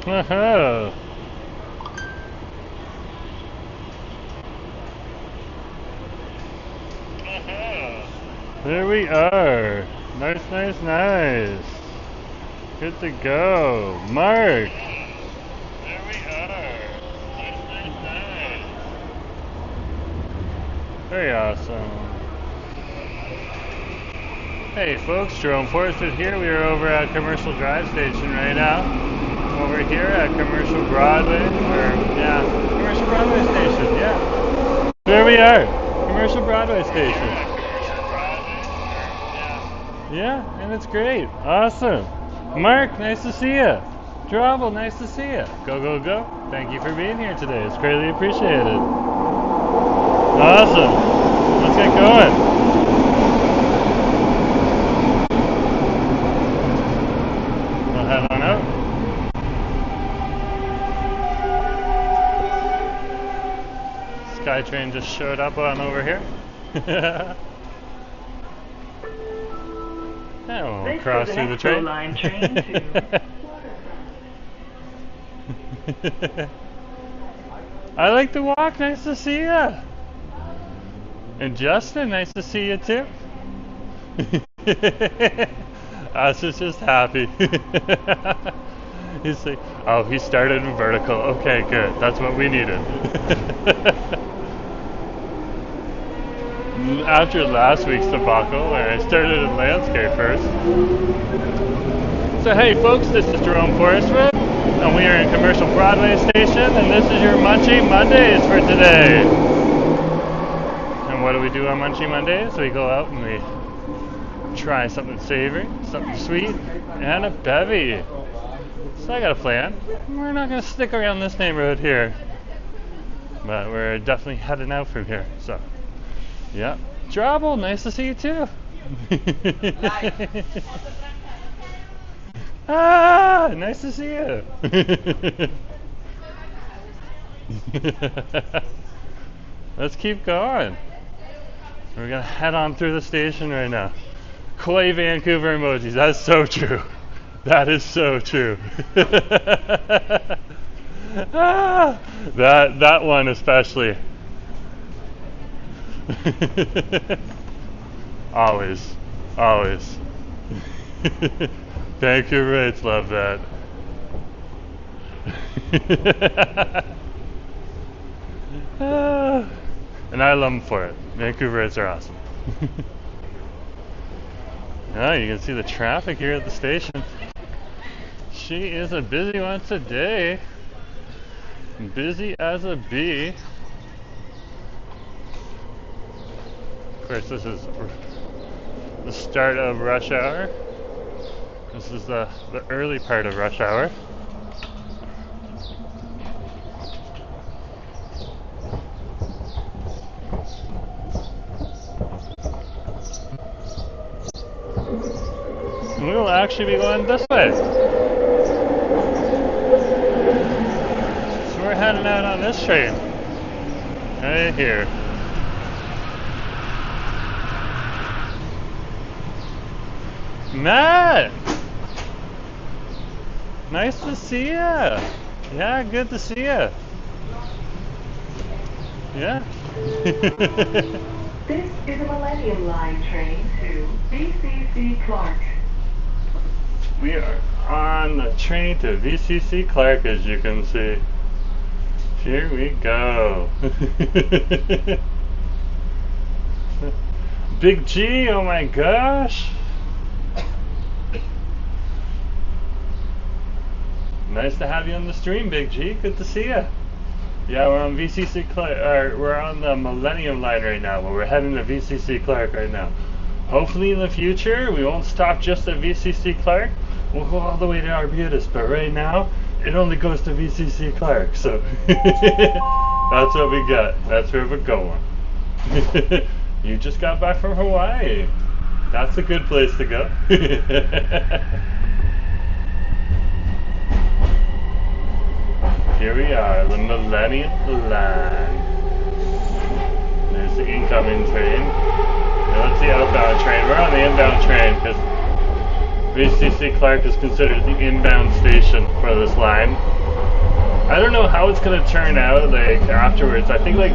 Uh-huh. There we are. Nice, nice, nice. Good to go. Mark. There we are. Nice, nice, nice. Very awesome. Hey folks, Jerome Forestwood here. We are over at Commercial Drive Station right now. Over here at Commercial Broadway, Commercial Broadway Station, yeah. There we are. Commercial Broadway Station. Yeah, and it's great. Awesome. Mark, nice to see you. Drabble, nice to see you. Go, go, go. Thank you for being here today. It's greatly appreciated. Awesome. Let's get going. We'll head on out. SkyTrain just showed up on over here. Oh, we'll cross through the train. Line train to I like the walk. Nice to see you. And Justin, nice to see you too. Us is just happy. He's like, oh, he started in vertical. Okay, good. That's what we needed. After last week's debacle, where I started in landscape first. So hey folks, this is Jerome Forestwood, and we are in Commercial Broadway Station, and this is your Munchie Mondays for today. And what do we do on Munchie Mondays? We go out and we try something savory, something sweet, and a bevy. So I got a plan. We're not going to stick around this neighborhood here, but we're definitely heading out from here, so. Yeah. Drabble, nice to see you too. Ah, nice to see you. Let's keep going. We're gonna head on through the station right now. Koi Vancouver emojis, that's so true. That is so true. Ah, that one especially. Always. Vancouverites love that. And I love them for it. Vancouverites are awesome. Oh, you can see the traffic here at the station. She is a busy one today. Busy as a bee. Of course, this is the start of rush hour. This is the early part of rush hour. And we will actually be going this way. So we're heading out on this train. Right here. Matt! Nice to see ya! Yeah, good to see ya! Yeah? This is a Millennium Line train to VCC Clark. We are on the train to VCC Clark, as you can see. Here we go! Big G, oh my gosh! Nice to have you on the stream, Big G. Good to see you. Yeah, we're on VCC Clark. We're on the Millennium Line right now. Well, we're heading to VCC Clark right now. Hopefully, in the future, we won't stop just at VCC Clark. We'll go all the way to Arbutus, but right now, it only goes to VCC Clark. So that's what we got. That's where we're going. You just got back from Hawaii. That's a good place to go. Here we are, the Millennium Line. There's the incoming train. Now that's the outbound train. We're on the inbound train because VCC Clark is considered the inbound station for this line. I don't know how it's gonna turn out like afterwards. I think like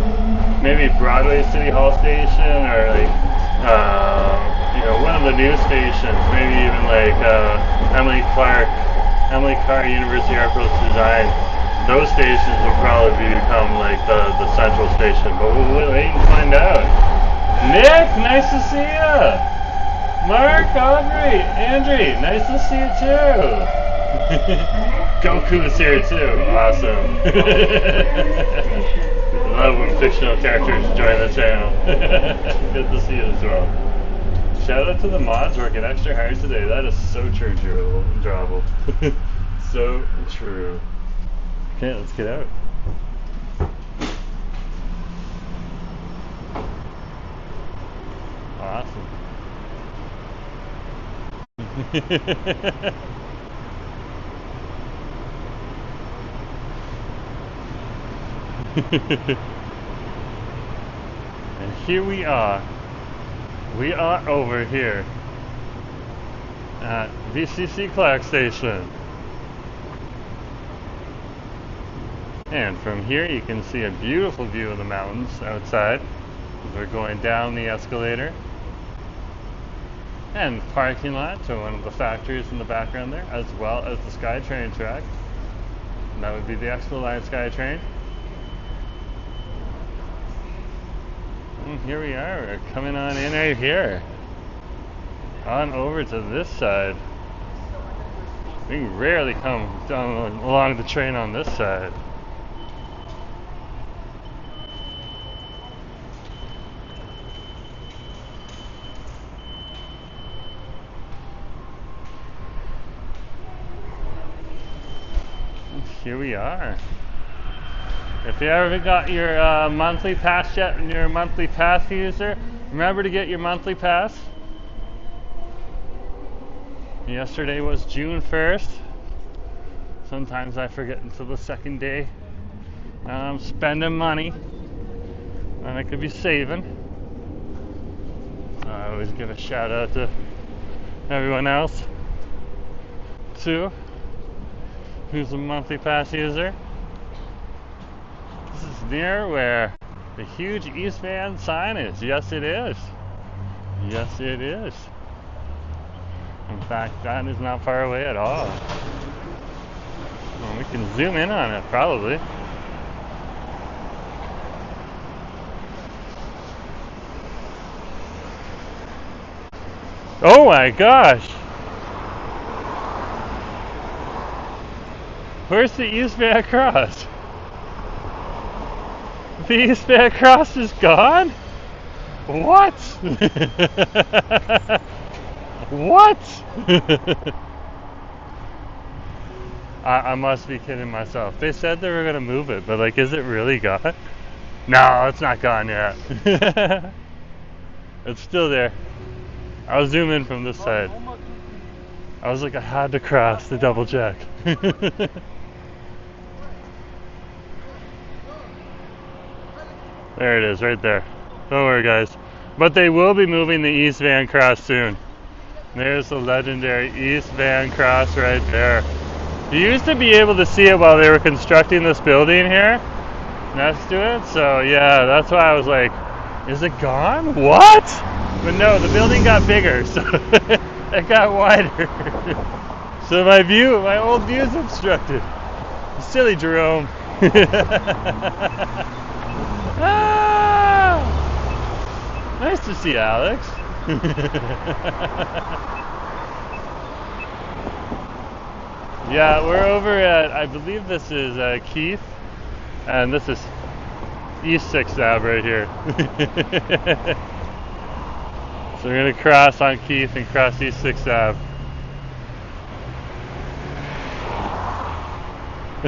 maybe Broadway City Hall Station or like one of the news stations. Maybe even like Emily Carr University Art World Design. Those stations will probably become like the central station. But we'll wait and find out. Nick, nice to see you. Mark, Aubrey, Andre, nice to see you too. Goku is here too. Awesome. Love when fictional characters join the channel. Good to see you as well. Shout out to the mods working extra hard today. That is so true, Drabble. So true. Okay, let's get out. Awesome. And here we are. We are over here at VCC Clark Station. And from here you can see a beautiful view of the mountains outside. We're going down the escalator. And parking lot to one of the factories in the background there, as well as the SkyTrain track. And that would be the Expo Line SkyTrain. And here we are, we're coming on in right here. On over to this side. We rarely come down along the train on this side. Here we are. If you ever got your monthly pass yet and you're a monthly pass user, remember to get your monthly pass. Yesterday was June 1st. Sometimes I forget until the second day. I'm spending money and I could be saving. I always give a shout out to everyone else too who's a monthly pass user. This is near where the huge East Van sign is. Yes, it is. Yes, it is. In fact, that is not far away at all. Well, we can zoom in on it, probably. Oh my gosh! Where's the East Van Cross? The East Van Cross is gone? What? What? I must be kidding myself. They said they were going to move it, but like, is it really gone? No, it's not gone yet. It's still there. I'll zoom in from this side. I was like, I had to cross to double check. There it is, right there. Don't worry, guys. But they will be moving the East Van Cross soon. There's the legendary East Van Cross right there. You used to be able to see it while they were constructing this building here next to it. So yeah, that's why I was like, is it gone? What? But no, the building got bigger, so it got wider. So my old view is obstructed. Silly Jerome. Ah! Nice to see Alex. Yeah, we're over at, I believe this is Keith, and this is East 6th Ave right here. So we're going to cross on Keith and cross East 6th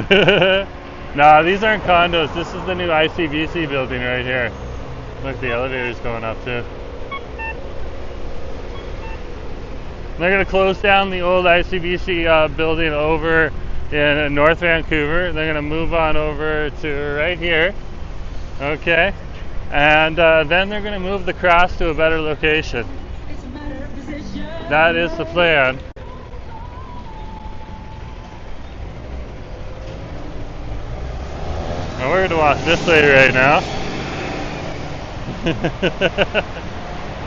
Ave. Nah, these aren't condos. This is the new ICBC building right here. Look, the elevator's going up too. They're going to close down the old ICBC building over in North Vancouver. They're going to move on over to right here. Okay. And then they're going to move the cross to a better location. That is the plan. Now we're gonna walk this way right now.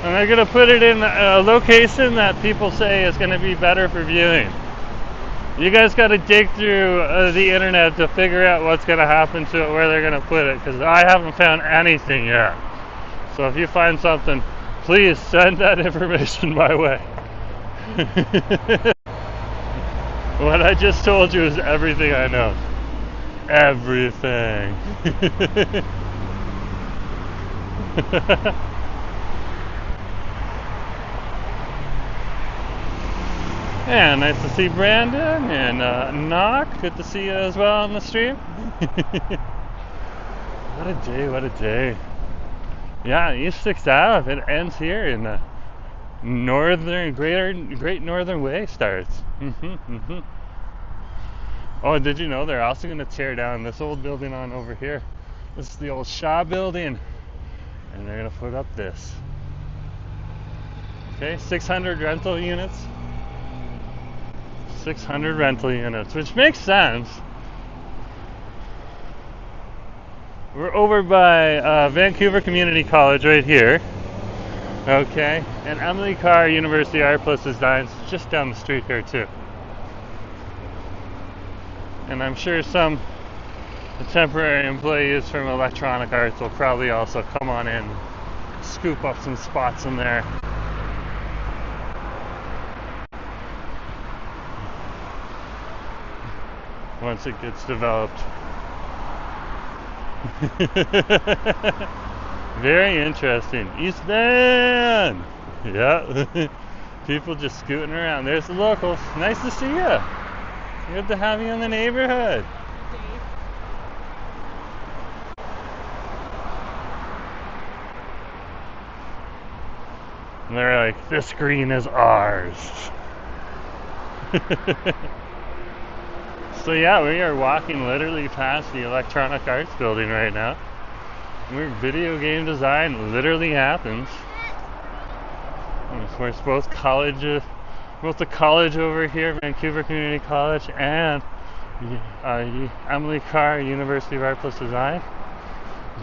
And they're gonna put it in a location that people say is gonna be better for viewing. You guys gotta dig through the internet to figure out what's gonna happen to it, where they're gonna put it, because I haven't found anything yet. So if you find something, please send that information my way. What I just told you is everything I know. Everything. Yeah, nice to see Brandon and Knock. Good to see you as well on the stream. What a day, what a day. Yeah, East 6th Ave, it ends here in the Great Northern Way starts. Oh, did you know they're also going to tear down this old building on over here? This is the old Shaw building, and they're going to put up this. Okay, 600 rental units. 600 rental units, which makes sense. We're over by Vancouver Community College right here. Okay, and Emily Carr University Art Plus Designs just down the street here too. And I'm sure some temporary employees from Electronic Arts will probably also come on in, scoop up some spots in there. Once it gets developed. Very interesting. East Van! Yeah. People just scooting around. There's the locals. Nice to see you. Good to have you in the neighborhood. And they're like, this green is ours. So yeah, we are walking literally past the Electronic Arts building right now, where video game design literally happens. And of course, both the college over here, Vancouver Community College, and Emily Carr University of Art Plus Design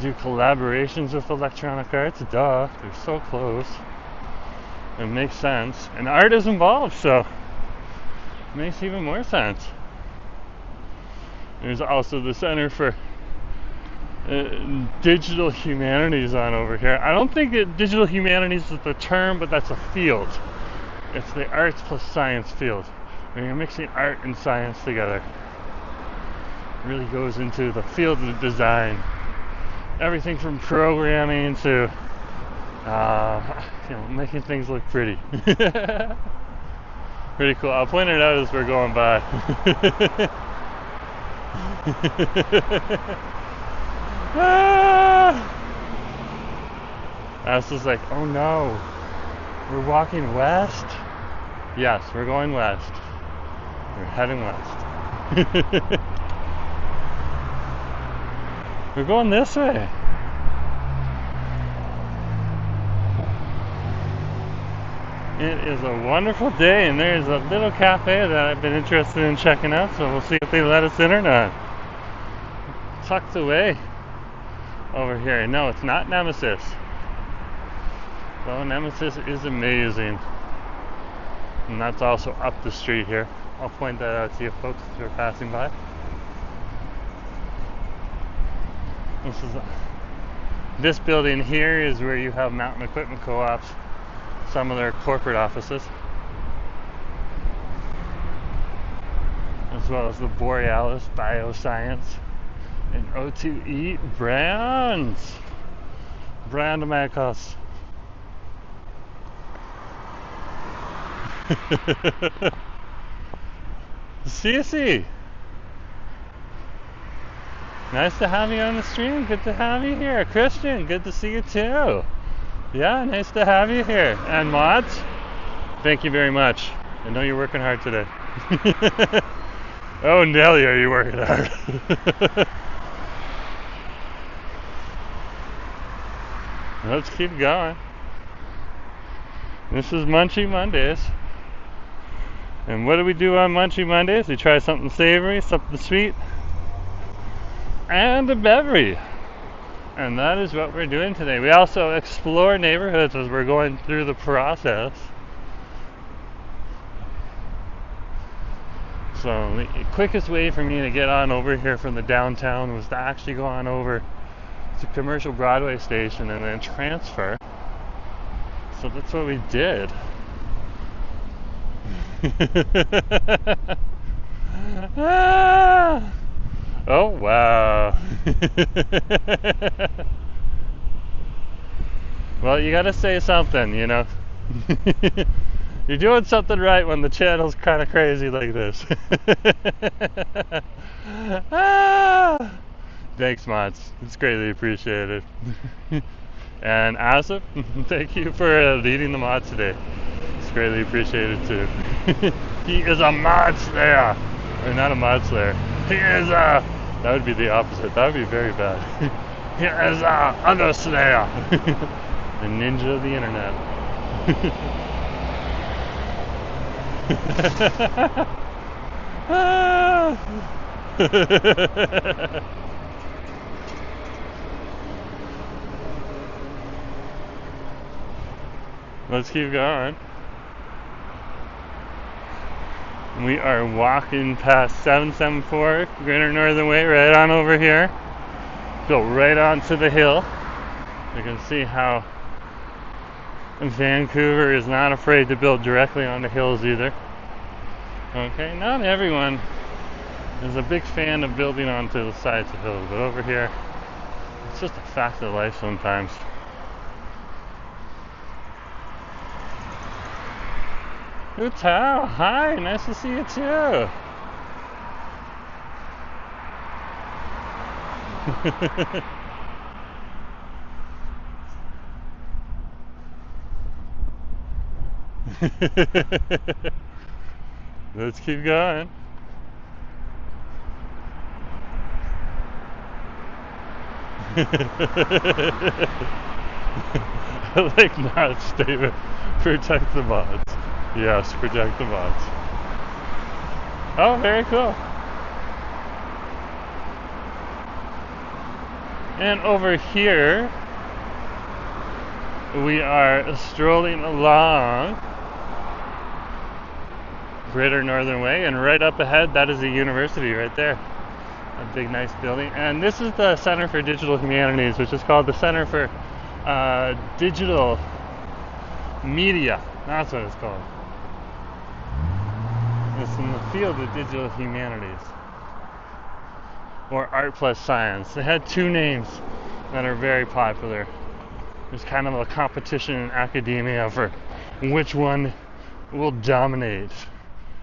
do collaborations with Electronic Arts. Duh, they're so close. It makes sense, and art is involved, so it makes even more sense. There's also the Center for Digital Humanities on over here. I don't think that digital humanities is the term, but that's a field. It's the arts plus science field, where you're mixing art and science together. It really goes into the field of design. Everything from programming to making things look pretty. Pretty cool. I'll point it out as we're going by. I was just like, oh no, we're walking west? Yes, we're going west. We're heading west. We're going this way. It is a wonderful day, and there's a little cafe that I've been interested in checking out, so we'll see if they let us in or not. Tucked away over here. No, it's not Nemesis. Well, Nemesis is amazing. And that's also up the street here. I'll point that out to you folks if you're passing by. This building here is where you have Mountain Equipment Co-op's, some of their corporate offices, as well as the Borealis Bioscience and O2E brands. Brand makers. Cece, nice to have you on the stream. Good to have you here. Christian, good to see you too. Yeah, nice to have you here. And Mods, thank you very much. I know you're working hard today. Oh, Nelly, are you working hard? Let's keep going. This is Munchie Mondays. And what do we do on Munchie Mondays? We try something savory, something sweet. and a beverage. And that is what we're doing today. We also explore neighborhoods as we're going through the process. So the quickest way for me to get on over here from the downtown was to actually go on over to Commercial Broadway station and then transfer. So that's what we did. Ah! Oh wow. Well, you gotta say something, you know. You're doing something right when the channel's kind of crazy like this. Ah! Thanks, Mods. It's greatly appreciated. And Asif, thank you for leading the mod today. It's greatly appreciated too. He is a mod slayer. Or not a mod slayer. He is a... That would be the opposite. That would be very bad. He is a other slayer. The ninja of the internet. Let's keep going. We are walking past 774 Greater Northern Way, right on over here. Go right onto the hill. You can see how Vancouver is not afraid to build directly on the hills either. Okay, not everyone is a big fan of building onto the sides of hills, but over here, it's just a fact of life sometimes. Utao, hi, nice to see you too. Let's keep going. I like that statement. Protect the mods. Yes, protect the mods. Oh, very cool. And over here, we are strolling along Greater Northern Way, and right up ahead, that is the university right there. A big, nice building. And this is the Center for Digital Humanities, which is called the Center for Digital Media. That's what it's called. It's in the field of digital humanities, or art plus science. They had two names that are very popular. There's kind of a competition in academia for which one will dominate.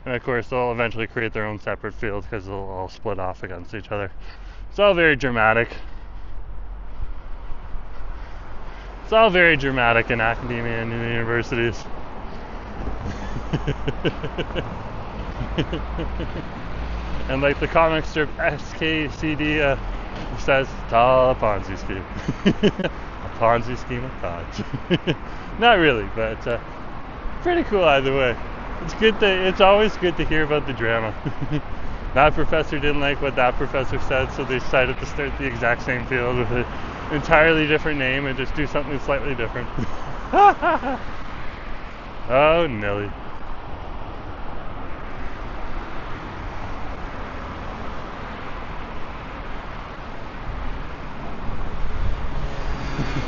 And of course, they'll eventually create their own separate field because they'll all split off against each other. It's all very dramatic. It's all very dramatic in academia and in universities. And like the comic strip SKCD says, it's all a Ponzi scheme. A Ponzi scheme of thoughts. Not really, but pretty cool either way. It's good it's always good to hear about the drama. That professor didn't like what that professor said, so they decided to start the exact same field with an entirely different name and just do something slightly different. Oh, Nelly.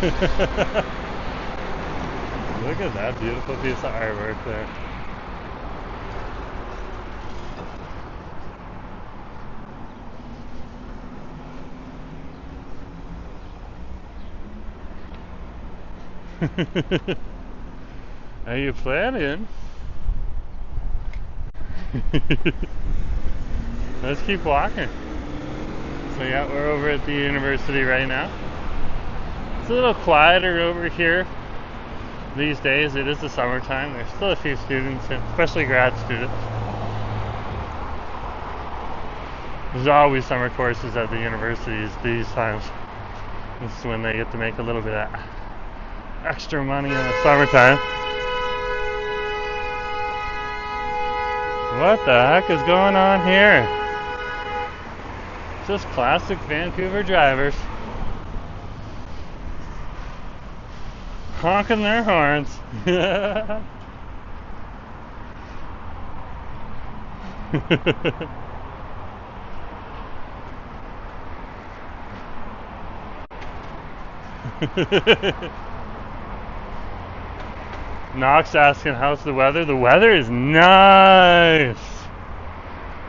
Look at that beautiful piece of artwork there. Are you planning? Let's keep walking. So yeah, we're over at the university right now. It's a little quieter over here these days. It is the summertime. There's still a few students, especially grad students. There's always summer courses at the universities these times. This is when they get to make a little bit of extra money in the summertime. What the heck is going on here? Just classic Vancouver drivers. Honking their horns. Knox asking how's the weather. The weather is nice.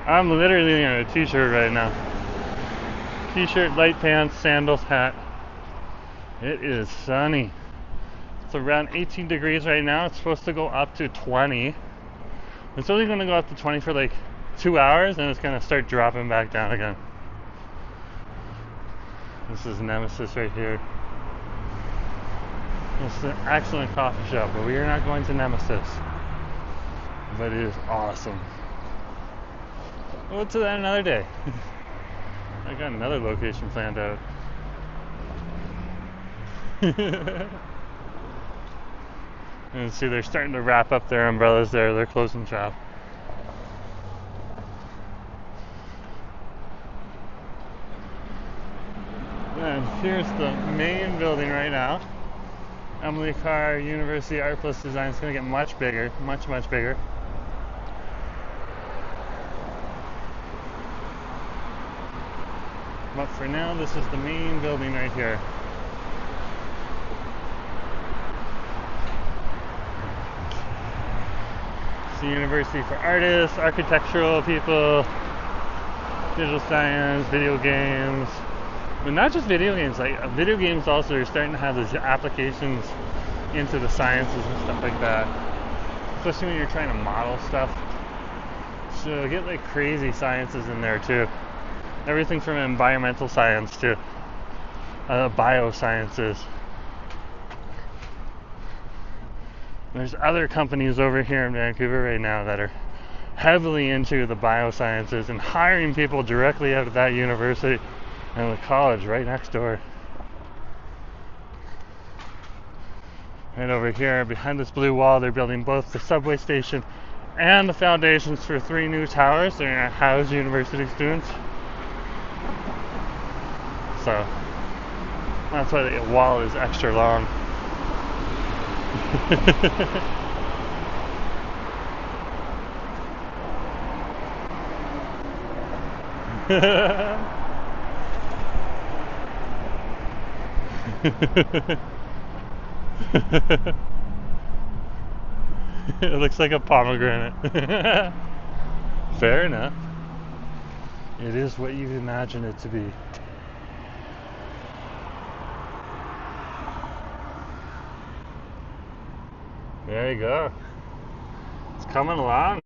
I'm literally in a t-shirt right now. T-shirt, light pants, sandals, hat. It is sunny. It's around 18 degrees right now. It's supposed to go up to 20. It's only going to go up to 20 for like 2 hours, and it's going to start dropping back down again. This is Nemesis right here. It's an excellent coffee shop, but we are not going to Nemesis. But it is awesome. We'll to that another day. I got another location planned out. And see, they're starting to wrap up their umbrellas there. They're closing shop. And here's the main building right now. Emily Carr University Art Plus Design is going to get much bigger, much bigger. But for now, this is the main building right here. It's the University for Artists, architectural people, digital science, video games. But not just video games, like video games also are starting to have these applications into the sciences and stuff like that. Especially when you're trying to model stuff. So get like crazy sciences in there too. Everything from environmental science to biosciences. There's other companies over here in Vancouver right now that are heavily into the biosciences and hiring people directly out of that university and the college right next door. Right over here, behind this blue wall, they're building both the subway station and the foundations for 3 new towers. They're going to house university students. So that's why the wall is extra long. It looks like a pomegranate. Fair enough. It is what you imagine it to be. There you go. It's coming along.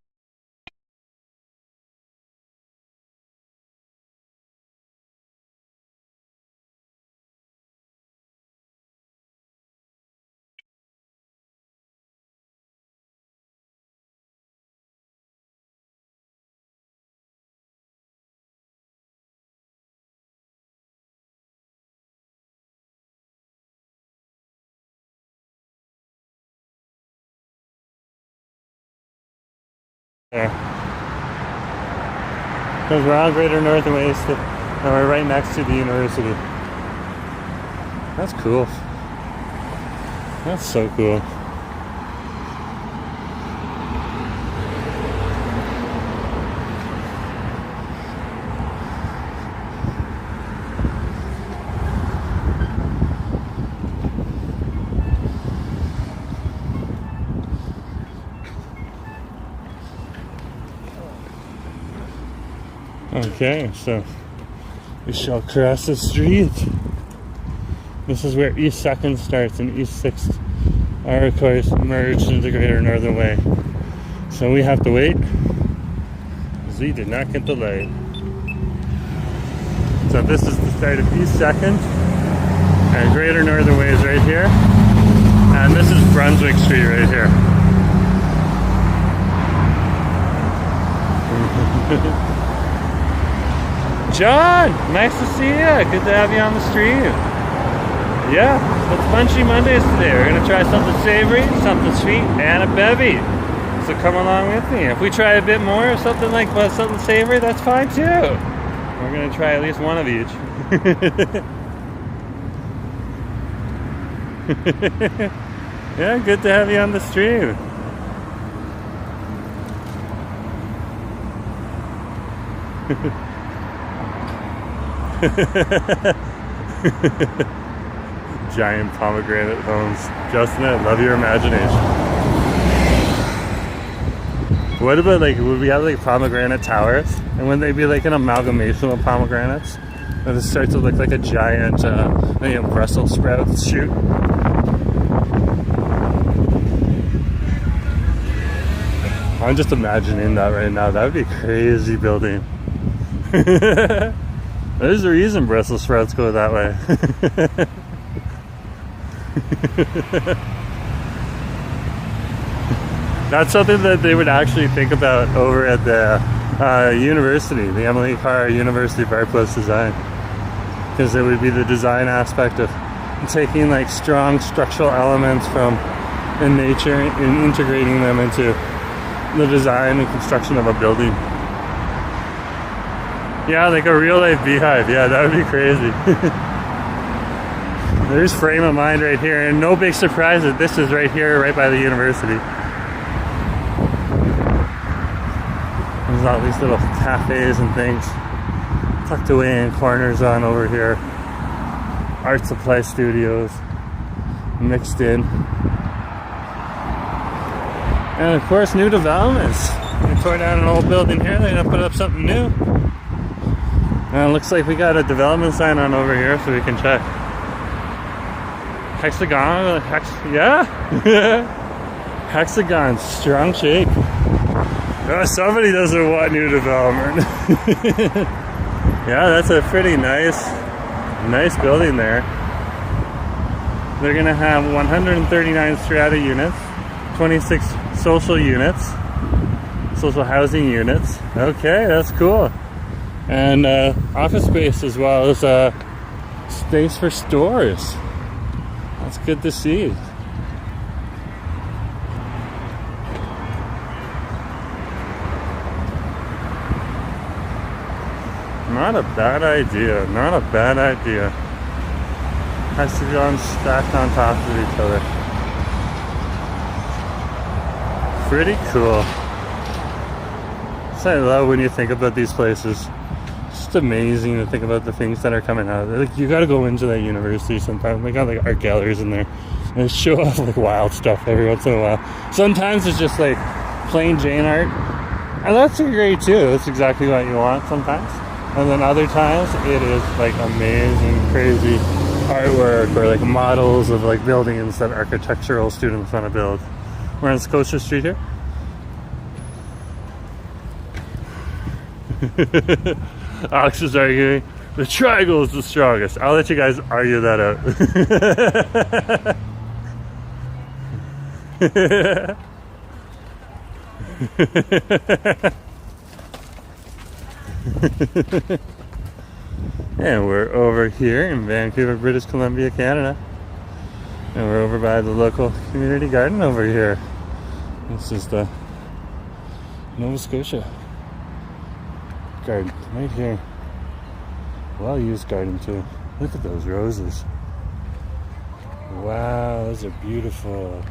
There. Because we're on Greater Northern Waste and we're right next to the university. That's cool. That's so cool. Okay, so we shall cross the street. This is where East 2nd starts and East 6th are, of course, merged into Greater Northern Way. So we have to wait because we did not get the light. So this is the start of East 2nd and Greater Northern Way is right here. And this is Brunswick Street right here. John, nice to see you. Good to have you on the stream. Yeah, it's Munchie Mondays today. We're going to try something savory, something sweet, and a bevy. So come along with me. If we try a bit more of something like something savory, that's fine too. We're gonna try at least one of each. Yeah, good to have you on the stream. Giant pomegranate homes. Justin, I love your imagination. What about like, would we have like pomegranate towers? And wouldn't they be like an amalgamation of pomegranates? And it starts to look like a giant, Brussels sprouts shoot. I'm just imagining that right now. That would be a crazy building. There's a reason Brussels sprouts go that way. That's something that they would actually think about over at the university, the Emily Carr University of Art Plus Design. Because it would be the design aspect of taking like strong structural elements from in nature and integrating them into the design and construction of a building. Yeah, like a real life beehive. Yeah, that would be crazy. There's frame of mind right here, and no big surprise that this is right here, right by the university. There's all these little cafes and things tucked away in corners on over here. Art supply studios mixed in. And of course, new developments. They tore down an old building here, they're gonna put up something new. And it looks like we got a development sign on over here, so we can check. Hexagon, yeah? Hexagon, strong shape. Oh, somebody doesn't want new development. Yeah, that's a pretty nice building there. They're gonna have 139 strata units, 26 social housing units. Okay, that's cool. And office space as well as space for stores. That's good to see. Not a bad idea, not a bad idea. Has to be on stacked on top of each other. Pretty cool. So I love when you think about these places. It's just amazing to think about the things that are coming out. Like, you gotta go into that university sometimes. They got like art galleries in there. And they show off like wild stuff every once in a while. Sometimes it's just like plain Jane art. And that's great too. That's exactly what you want sometimes. And then other times it is like amazing, crazy artwork or like models of like buildings that architectural students want to build. We're on Scotia Street here. Alex is arguing the triangle is the strongest. I'll let you guys argue that out. And we're over here in Vancouver, British Columbia, Canada. And we're over by the local community garden over here. This is the Nova Scotia garden right here. Well used garden too. Look at those roses. Wow, those are beautiful.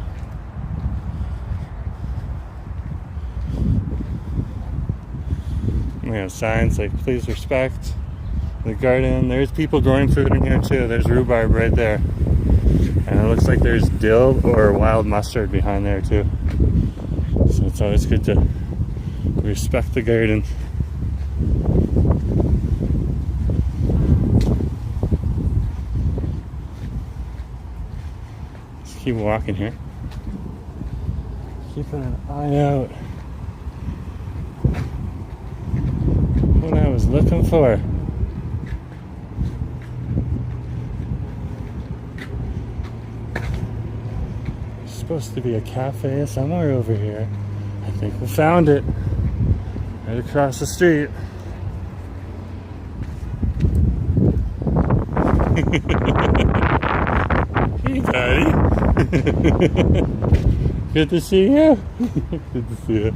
We have signs like please respect the garden. There's people growing food in here too. There's rhubarb right there. And it looks like there's dill or wild mustard behind there too. So it's always good to respect the garden. Just keep walking here. Keeping an eye out. What I was looking for. Supposed to be a cafe somewhere over here. I think we found it. Right across the street. Hey, buddy. Good to see you. Good to see you.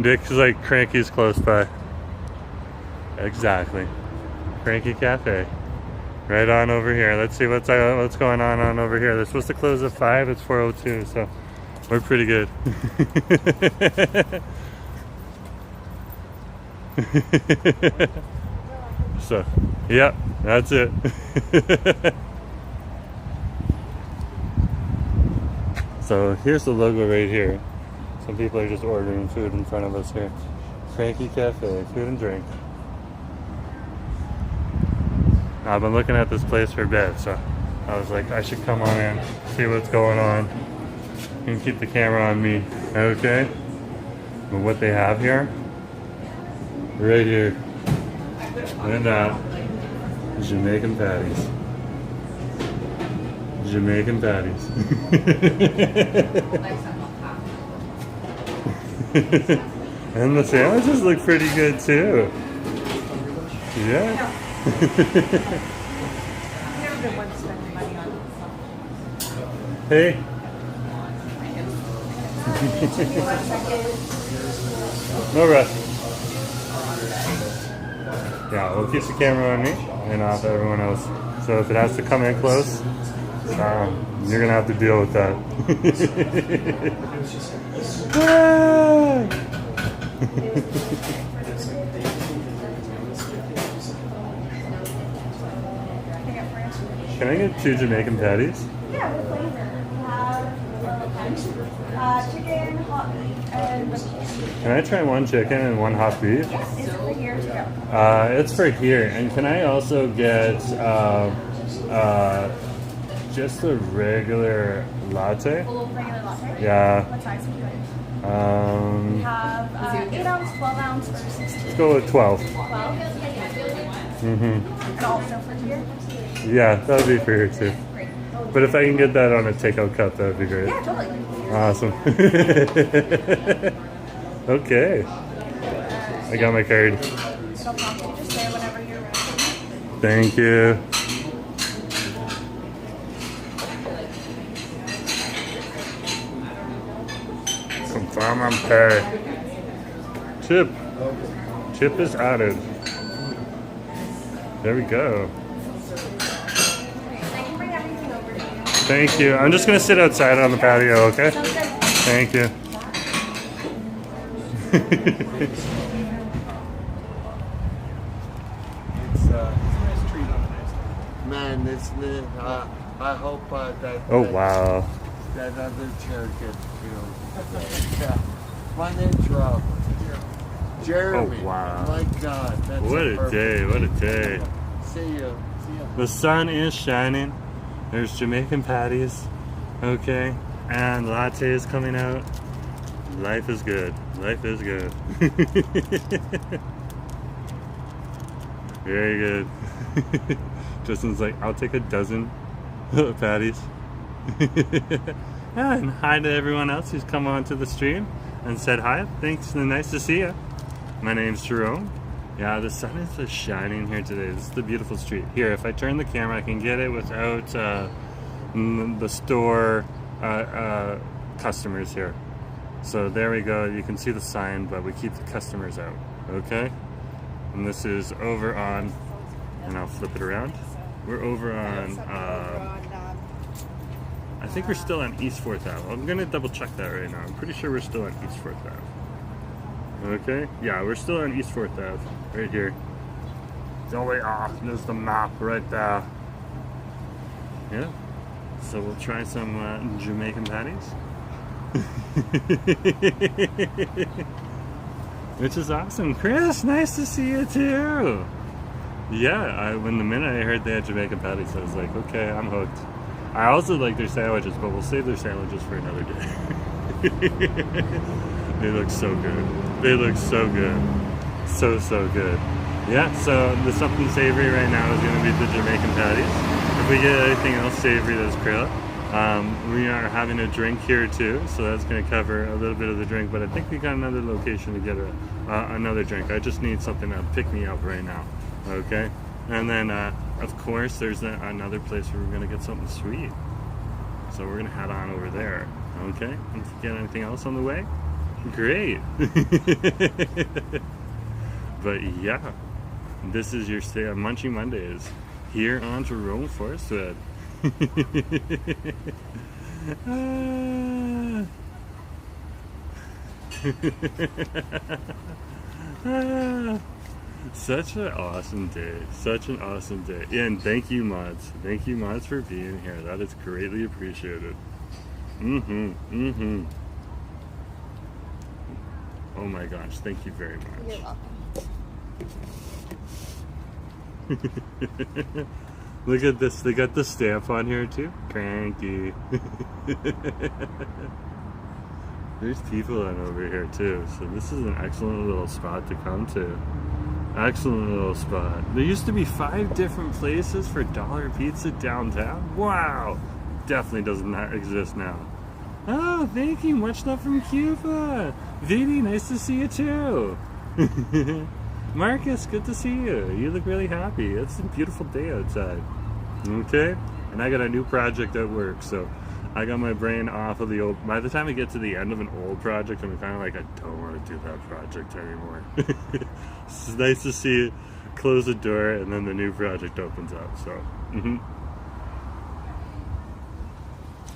Dick's like Cranky's close by. Exactly. Cranky Cafe. Right on over here. Let's see what's going on over here. They're supposed to close at 5. It's 4:02, so we're pretty good. So, yeah, that's it. So here's the logo right here. Some people are just ordering food in front of us here. Cranky Cafe, food and drink. I've been looking at this place for a bit, so I was like, I should come on in, see what's going on. You can keep the camera on me, okay? But what they have here, right here, and Jamaican patties. Jamaican patties. And the sandwiches look pretty good too. Yeah. Hey. No rush. Yeah, we'll keep the camera on me and off everyone else. So if it has to come in close, you're gonna have to deal with that. Can I get 2 Jamaican patties? Yeah, what flavor? We have chicken, hot beef, and barbecue. Can I try 1 chicken and 1 hot beef? Yes, is it for here to go? It's for here. And can I also get just a regular latte? A little regular latte? Yeah. What size would you like? We have 8 ounce, 12 ounce, or 16. Let's go with 12. 12? Mm-hmm. And also for here? Yeah, that would be for here too. Great. But if I can get that on a takeout cup, that would be great. Yeah, totally. Awesome. Okay. I got my card. It'll prompt you just there whenever you're ready. Thank you. Confirm and pay. Tip. Tip is added. There we go. I can bring everything over to you. Thank you. I'm just going to sit outside on the patio, okay? Sounds good. Thank you. It's a nice treat. Man, I hope Oh, wow. that other chair gets filled. Yeah. My name's Rob. Jeremy. Oh, wow. My God. That's What a perfect. day. What a day. See you. The sun is shining. There's Jamaican patties. Okay. And latte is coming out. Life is good. Life is good. Very good. Justin's like, I'll take a dozen patties. Yeah, and hi to everyone else who's come onto the stream and said hi. Thanks, and nice to see you. My name's Jerome. Yeah, the sun is just shining here today. This is the beautiful street. Here, if I turn the camera, I can get it without the store customers here. So there we go. You can see the sign, but we keep the customers out. Okay? And this is over on, and I'll flip it around. We're over on, I think we're still on East 4th Ave. I'm going to double check that right now. I'm pretty sure we're still on East 4th Ave. Okay? Yeah, we're still on East 4th Ave. Right here. It's all the way off. There's the map right there. Yeah. So we'll try some Jamaican patties. Which is awesome. Chris, nice to see you too. Yeah, when the minute I heard they had Jamaican patties, I was like, okay, I'm hooked. I also like their sandwiches, but we'll save their sandwiches for another day. They look so good. They look so good. So good. Yeah, so the something savory right now is going to be the Jamaican patties. If we get anything else savory, that's great. We are having a drink here too, so that's going to cover a little bit of the drink, but I think we got another location to get another drink. I just need something to pick me up right now. Okay? And then, of course, there's another place where we're going to get something sweet. So we're going to head on over there. Okay, did you get anything else on the way? Great. But yeah, this is your stay on Munchie Mondays here on Jerome Forestwood. Such an awesome day. Such an awesome day. Yeah, and thank you, mods. Thank you, mods, for being here. That is greatly appreciated. Oh my gosh, thank you very much. You're welcome. Look at this. They got the stamp on here too. Cranky. There's people on over here too. So this is an excellent little spot to come to. Excellent little spot. There used to be 5 different places for dollar pizza downtown. Wow. Definitely does not exist now. Oh, thank you. Much love from Cuba. Vivi, nice to see you too. Marcus, good to see you. You look really happy. It's a beautiful day outside. Okay? And I got a new project at work, so I got my brain off of the old. By the time I get to the end of an old project, I'm kind of like, I don't want to do that project anymore. It's nice to see you close the door and then the new project opens up. So,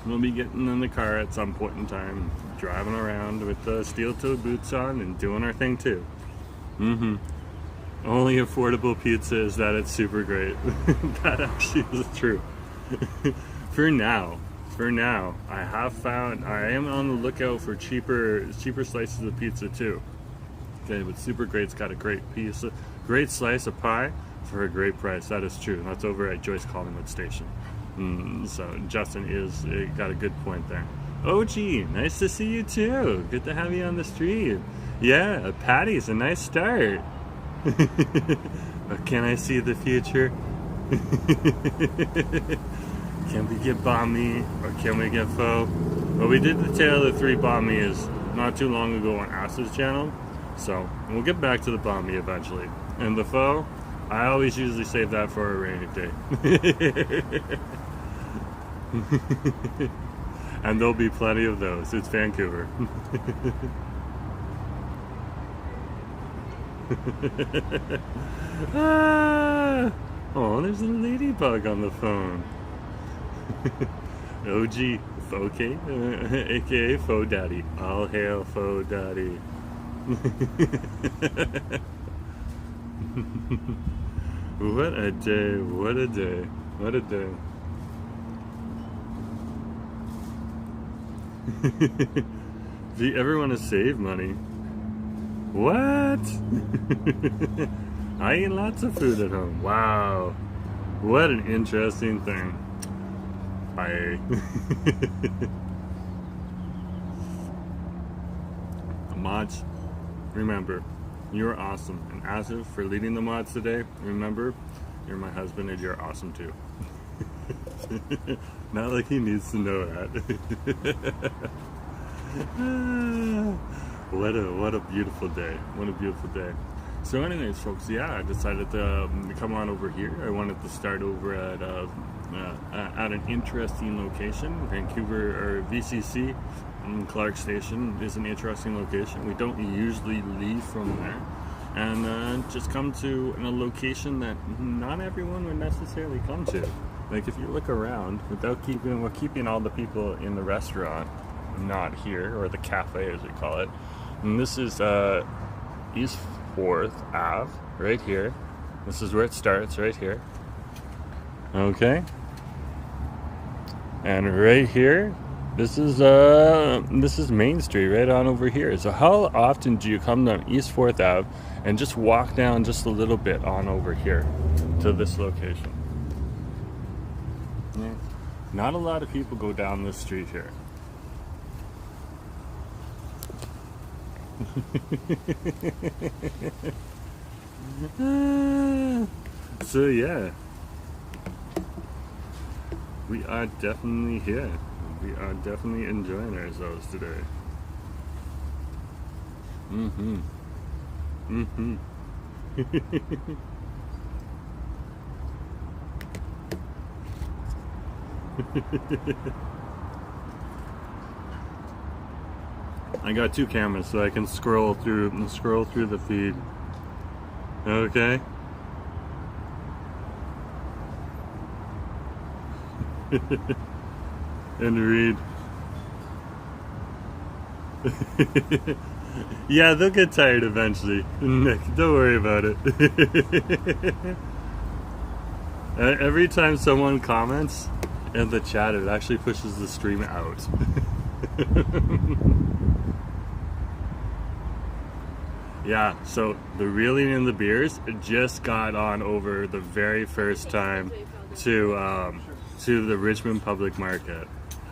we'll be getting in the car at some point in time, driving around with the steel-toed boots on and doing our thing too. Only affordable pizza is that it's super great. That actually is true. For now, I have found I am on the lookout for cheaper slices of pizza too. Okay, but Super Great's got a great slice of pie for a great price. That is true. That's over at Joyce Collingwood Station. So Justin got a good point there. OG, nice to see you too. Good to have you on the stream. Yeah, Patty's a nice start. Can I see the future? Can we get banh mi or can we get pho? Well, we did the Tale of the 3 banh mi's not too long ago on Asta's channel, so we'll get back to the banh mi eventually. And the pho, I always usually save that for a rainy day. And there'll be plenty of those. It's Vancouver. Oh, there's a ladybug on the phone. OG, okay, aka Faux Daddy. All hail Faux Daddy. What a day, what a day, what a day. Do you ever want to save money? What? I eat lots of food at home. Wow. What an interesting thing. Bye. Mods, remember, you're awesome. And Asif, for leading the mods today, remember, you're my husband and you're awesome too. Not like he needs to know that. What a beautiful day. What a beautiful day. So anyways, folks, yeah, I decided to come on over here. I wanted to start over at an interesting location. Vancouver, or VCC, Clark Station is an interesting location. We don't usually leave from there. And just come to a location that not everyone would necessarily come to. Like if you look around, we're keeping all the people in the restaurant not here, or the cafe as we call it. And this is East 4th Ave, right here. This is where it starts, right here. Okay. And right here, this is Main Street, right on over here. So how often do you come down East 4th Ave and just walk down just a little bit on over here to this location? Yeah. Not a lot of people go down this street here. So yeah, we are definitely here. We are definitely enjoying ourselves today. I got two cameras so I can scroll through the feed. Okay. And read. Yeah, they'll get tired eventually. Nick, don't worry about it. Every time someone comments in the chat, it actually pushes the stream out. Yeah, so the reeling in the beers just got on over the very first time to the Richmond Public Market.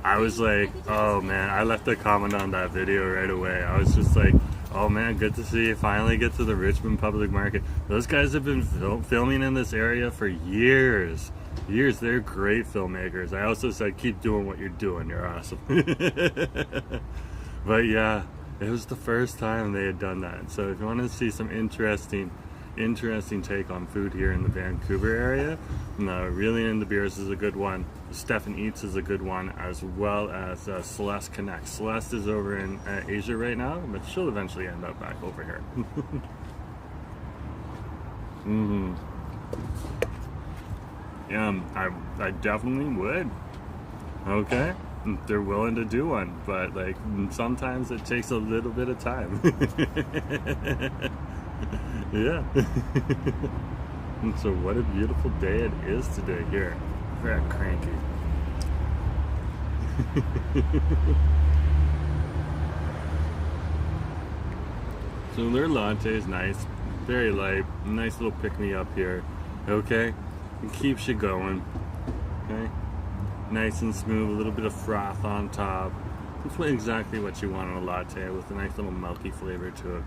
I was like, oh man, I left a comment on that video right away. I was just like, oh man, good to see you finally get to the Richmond Public Market. Those guys have been filming in this area for years. They're great filmmakers. I also said, keep doing what you're doing. You're awesome. But yeah, it was the first time they had done that. So if you want to see some interesting take on food here in the Vancouver area, Reeling in the Beers is a good one. Stefan Eats is a good one, as well as Celeste Connects. Celeste is over in Asia right now, but she'll eventually end up back over here. Yeah, I definitely would. Okay, they're willing to do one, but like sometimes it takes a little bit of time. Yeah. And so what a beautiful day it is today here. Very cranky. So their latte is nice, very light, nice little pick-me-up here. Okay, it keeps you going. Okay, nice and smooth, a little bit of froth on top. That's exactly what you want in a latte, with a nice little milky flavor to it.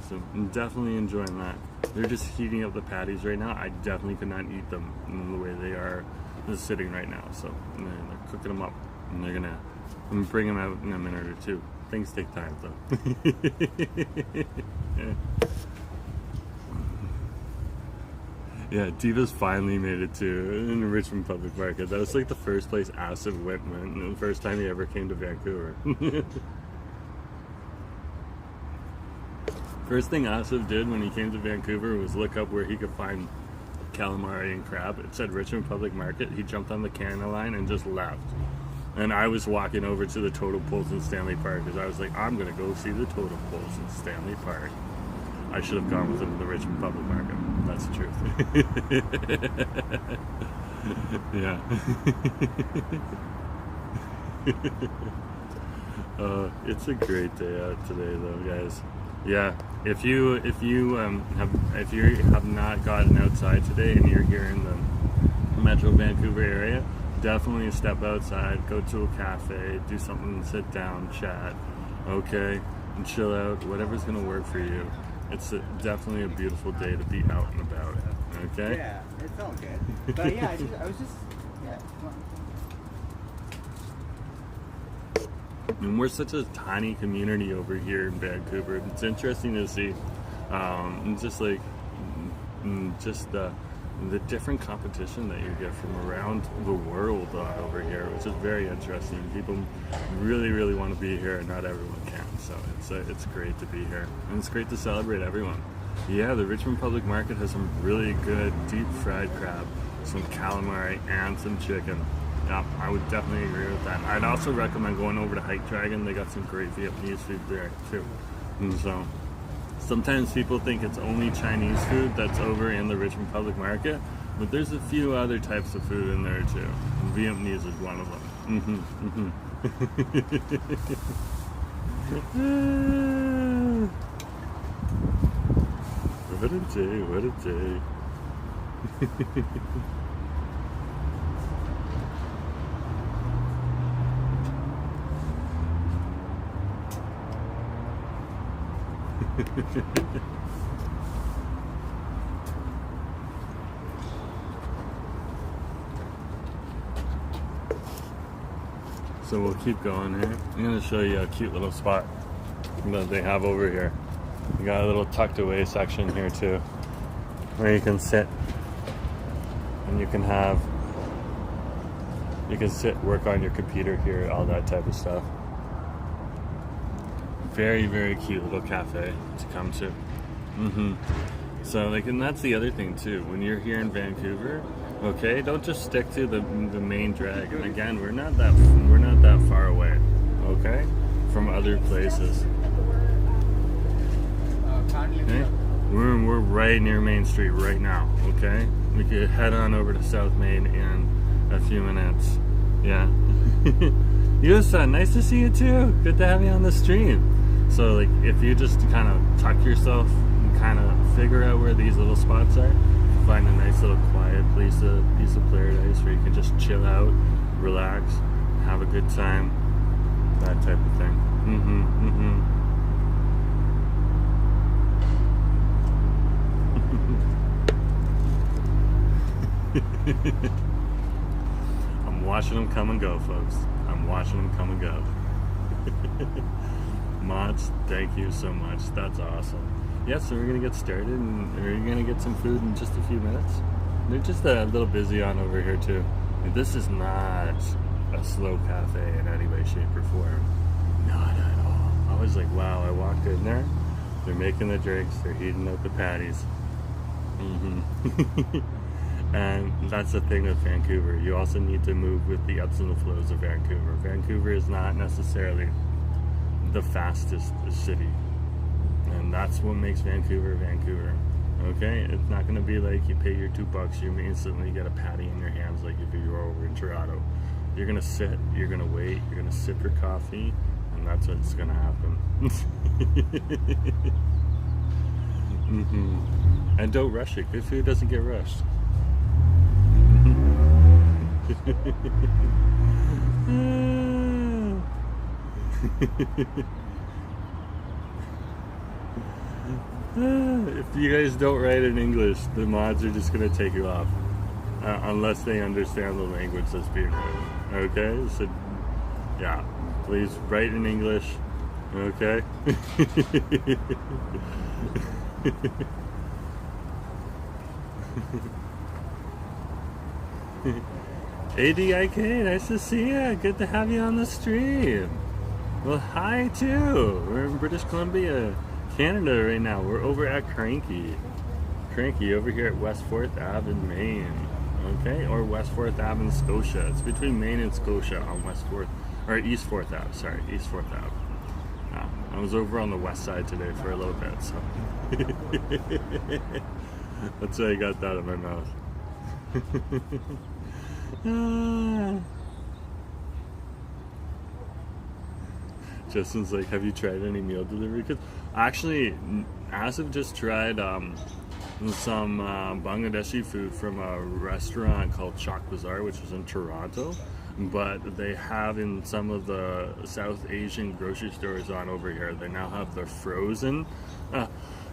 So I'm definitely enjoying that. They're just heating up the patties right now. I definitely could not eat them in the way they are just sitting right now. So they're cooking them up, and I'm gonna bring them out in a minute or two. Things take time though. Yeah, Diva's finally made it to in the Richmond Public Market. That was like the first place Asif went, the first time he ever came to Vancouver. First thing Asif did when he came to Vancouver was look up where he could find calamari and crab. It said Richmond Public Market. He jumped on the Canada line and just left. And I was walking over to the Totem Poles in Stanley Park because I was like, I'm going to go see the Totem Poles in Stanley Park. I should have gone with him to the Richmond Public Market. That's the truth. Yeah. It's a great day out today though, guys. Yeah, if you have not gotten outside today and you're here in the Metro Vancouver area, definitely step outside, go to a cafe, do something, sit down, chat, okay, and chill out, whatever's gonna work for you. It's definitely a beautiful day to be out and about, okay? Yeah, it felt good. But yeah, I was just, yeah. And we're such a tiny community over here in Vancouver. It's interesting to see the different competition that you get from around the world over here, which is very interesting. People really, really want to be here, and not everyone can. So it's great to be here, and it's great to celebrate everyone. Yeah, the Richmond Public Market has some really good deep fried crab, some calamari, and some chicken. Yeah, I would definitely agree with that. I'd also recommend going over to Hike Dragon. They got some great Vietnamese food there too. And so sometimes people think it's only Chinese food that's over in the Richmond Public Market, but there's a few other types of food in there too. And Vietnamese is one of them. What a day, what a day. So we'll keep going here. I'm going to show you a cute little spot that they have over here. We got a little tucked away section here too, where you can sit and you can sit, work on your computer here, all that type of stuff. Very, very cute little cafe to come to. So like, and that's the other thing too. When you're here in Vancouver, okay, don't just stick to the main drag. And again, we're not that far away, okay, from other places. Okay? We're right near Main Street right now. Okay, we could head on over to South Main in a few minutes. Yeah. Yusa, nice to see you too. Good to have you on the stream. So like, if you just kind of tuck yourself and kind of figure out where these little spots are, find a nice little quiet piece of paradise where you can just chill out, relax, have a good time, that type of thing. I'm watching them come and go, folks. I'm watching them come and go. Mods, thank you so much. That's awesome. Yeah, so we're gonna get started, and we're gonna get some food in just a few minutes. They're just a little busy on over here too. This is not a slow cafe in any way, shape, or form. Not at all. I was like, wow. I walked in there. They're making the drinks. They're heating up the patties. And that's the thing with Vancouver. You also need to move with the ebbs and the flows of Vancouver. Vancouver is not necessarily the fastest city, and that's what makes Vancouver Vancouver. Okay, it's not going to be like you pay your $2, you instantly get a patty in your hands like if you were over in Toronto. You're going to sit, you're going to wait, you're going to sip your coffee, and that's what's going to happen. And don't rush it. Good food doesn't get rushed. If you guys don't write in English, the mods are just going to take you off. Unless they understand the language that's being written. Okay? So, yeah. Please write in English. Okay? ADIK, nice to see you. Good to have you on the stream. Well, hi too. We're in British Columbia, Canada right now. We're over at Cranky over here at West 4th Ave in Maine. Okay, or West 4th Ave in Scotia. It's between Maine and Scotia on West 4th, or East 4th Ave. Sorry, East 4th Ave. I was over on the west side today for a little bit, so that's why I got that in my mouth. Justin's like, have you tried any meal delivery? Because actually, Asif just tried some Bangladeshi food from a restaurant called Chak Bazaar, which is in Toronto. But they have in some of the South Asian grocery stores on over here, they now have the frozen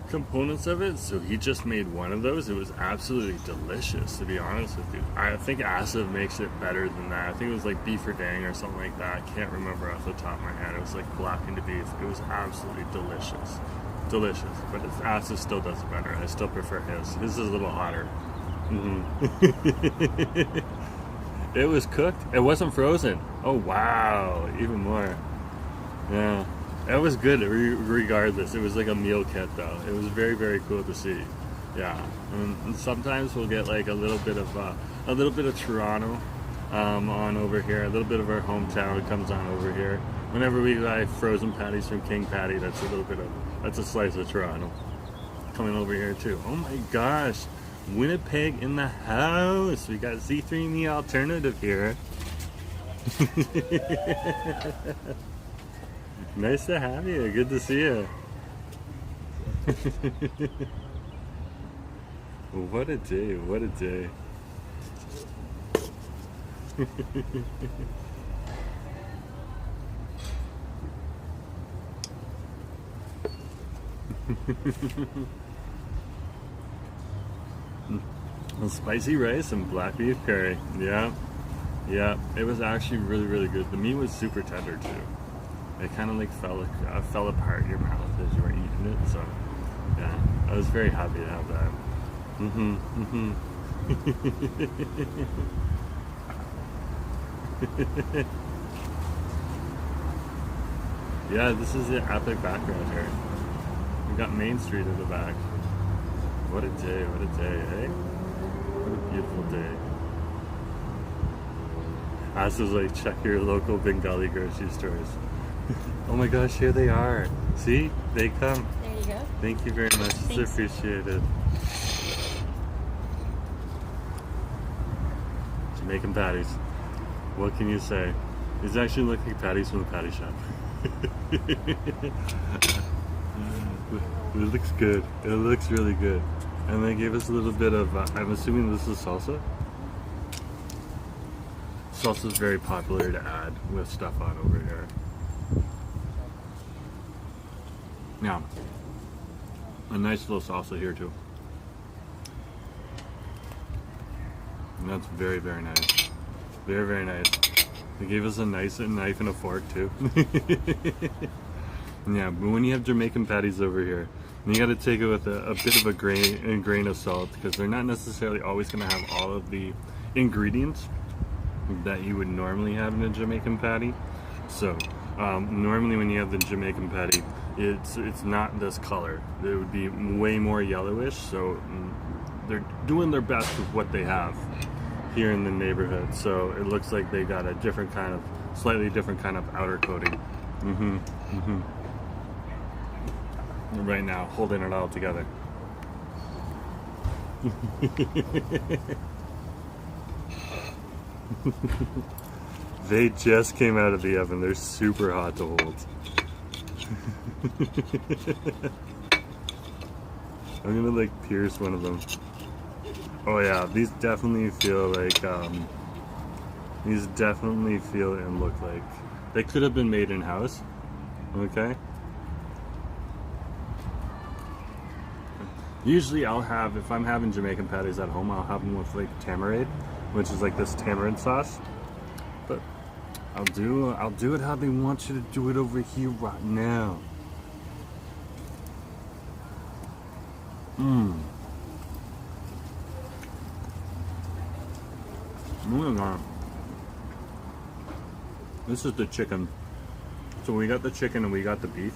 components of it. So he just made one of those. It was absolutely delicious, to be honest with you. I think Asif makes it better than that. I think it was like beef or dang or something like that. I can't remember off the top of my head. It was like blackened beef. It was absolutely delicious. Delicious. But Asif still does it better. I still prefer his. His is a little hotter. It was cooked. It wasn't frozen. Oh wow, even more. Yeah, it was good regardless. It was like a meal kit though. It was very, very cool to see. Yeah, and sometimes we'll get like a little bit of Toronto on over here. A little bit of our hometown comes on over here. Whenever we buy frozen patties from King Patty, that's a slice of Toronto coming over here too. Oh my gosh. Winnipeg in the house. We got Z3 Me Alternative here. Nice to have you. Good to see you. What a day. What a day. Spicy rice and black beef curry. Yeah, it was actually really, really good. The meat was super tender too. It kind of like fell apart in your mouth as you were eating it. So yeah, I was very happy to have that. Yeah, this is the epic background here. We've got Main Street at the back. What a day, eh? What a beautiful day. As is like, check your local Bengali grocery stores. Oh my gosh, here they are. See? They come. There you go. Thank you very much. It's Thanks. appreciated. Jamaican patties. What can you say? These actually look like patties from the patty shop. It looks good. It looks really good. And they gave us a little bit of, I'm assuming this is salsa. Salsa is very popular to add with stuff on over here. Now, a nice little salsa here too. And that's very, very nice. Very, very nice. They gave us a nice knife and a fork too. Yeah, but when you have Jamaican patties over here, you got to take it with a bit of a grain of salt, because they're not necessarily always going to have all of the ingredients that you would normally have in a Jamaican patty. So normally when you have the Jamaican patty, it's not this color. It would be way more yellowish. So they're doing their best with what they have here in the neighborhood. So it looks like they got a different kind of, slightly different kind of outer coating. Right now, holding it all together. They just came out of the oven. They're super hot to hold. I'm gonna like pierce one of them. Oh yeah, these definitely feel like these definitely feel and look like they could have been made in house. Okay. Usually I'll have, if I'm having Jamaican patties at home, I'll have them with like tamarind, which is like this tamarind sauce. But I'll do it how they want you to do it over here right now. Oh my god. This is the chicken. So we got the chicken and we got the beef.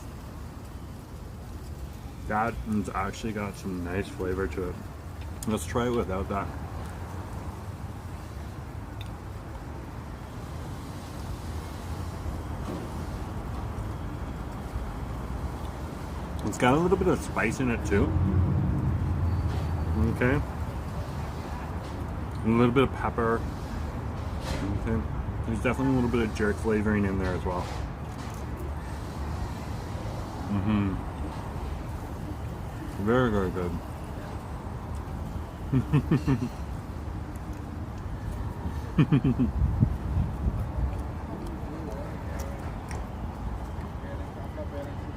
That has actually got some nice flavor to it. Let's try it without that. It's got a little bit of spice in it too. Okay. A little bit of pepper. Okay. There's definitely a little bit of jerk flavoring in there as well. Very, very good.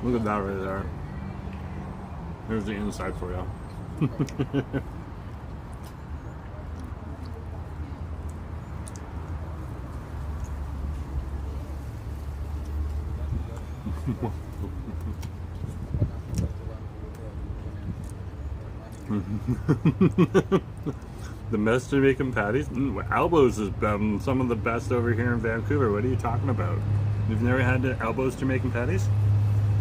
Look at that right there. Here's the inside for you. The best Jamaican patties? Elbows is some of the best over here in Vancouver. What are you talking about? You've never had the Elbows Jamaican patties?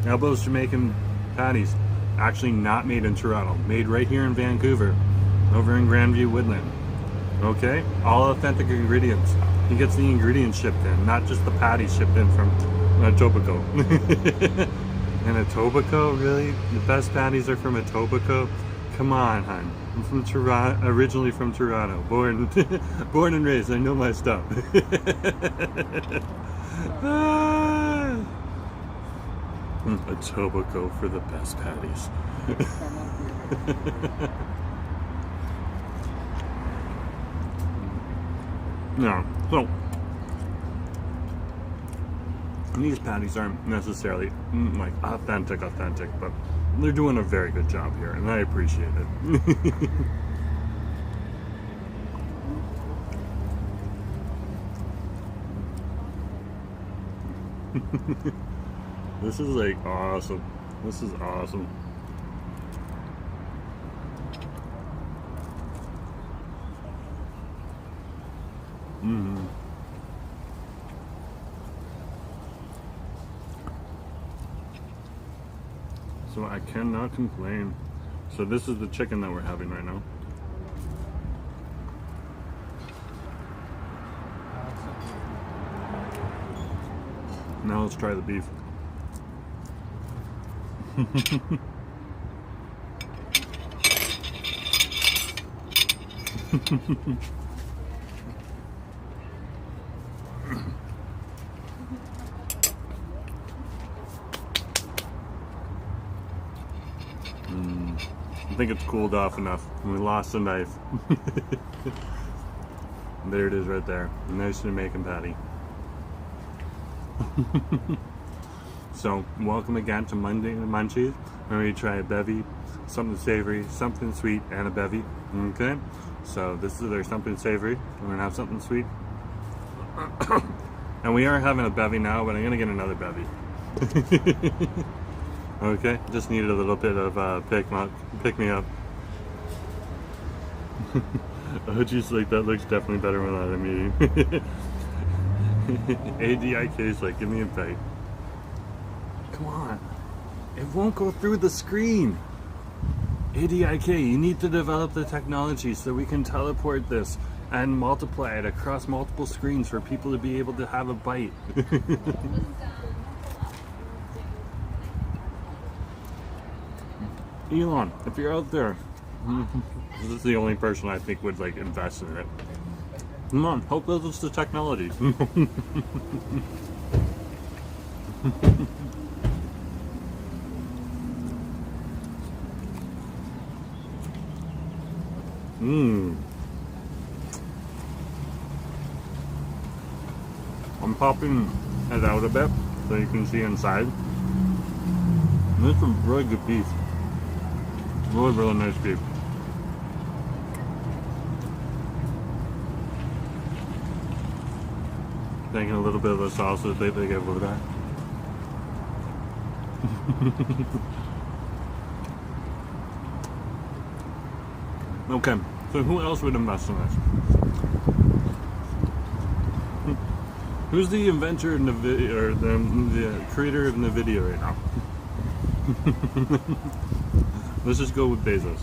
Elbows Jamaican patties, actually not made in Toronto, made right here in Vancouver, over in Grandview Woodland. Okay? All authentic ingredients. He gets the ingredients shipped in, not just the patties shipped in from Etobicoke. And Etobicoke, really? The best patties are from Etobicoke? Come on, hon. I'm from Toronto, originally from Toronto. Born and raised, I know my stuff. Etobicoke for the best patties. No, so these patties aren't necessarily like authentic, but they're doing a very good job here, and I appreciate it. This is like awesome. This is awesome. So I cannot complain. So this is the chicken that we're having right now. Now let's try the beef. I think it's cooled off enough. We lost the knife. There it is right there. Nice Jamaican patty. So, welcome again to Munchie, where we try a bevy, something savory, something sweet, and a bevy. Okay? So, this is our something savory. We're gonna have something sweet. And we are having a bevy now, but I'm gonna get another bevy. Okay? Just needed a little bit of pick me up. Oh, just like that looks definitely better without a meeting. ADIK is like, give me a bite. Come on. It won't go through the screen. ADIK, you need to develop the technology so we can teleport this and multiply it across multiple screens for people to be able to have a bite. Elon, if you're out there, this is the only person I think would like invest in it. Come on, help us the technology. I'm popping it out a bit so you can see inside. This is really good beef. Really nice beef. Taking a little bit of the sauce that they give over there. Okay, so who else would invest in this? Who's the inventor in the video, or the creator of the video right now? Let's just go with Bezos.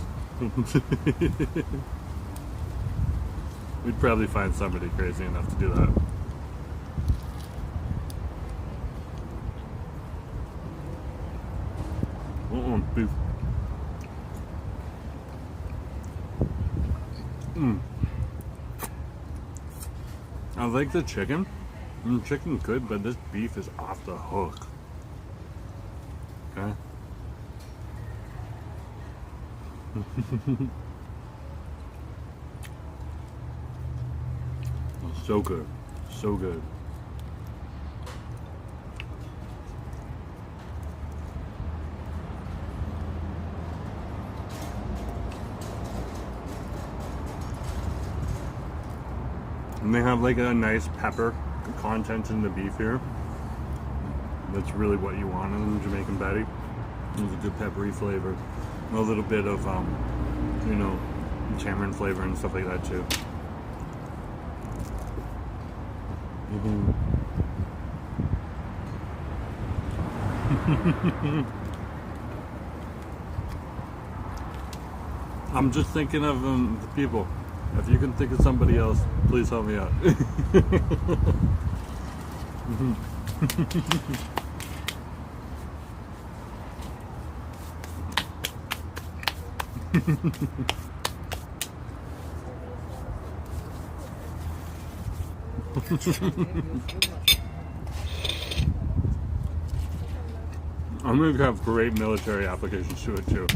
We'd probably find somebody crazy enough to do that. Beef. I like the chicken. Chicken's good, but this beef is off the hook. Okay. So good. So good. And they have like a nice pepper content in the beef here. That's really what you want in a Jamaican patty. There's a good peppery flavor. A little bit of, you know, tamarind flavor and stuff like that too. I'm just thinking of the people. If you can think of somebody else, please help me out. I'm going to have great military applications to it too.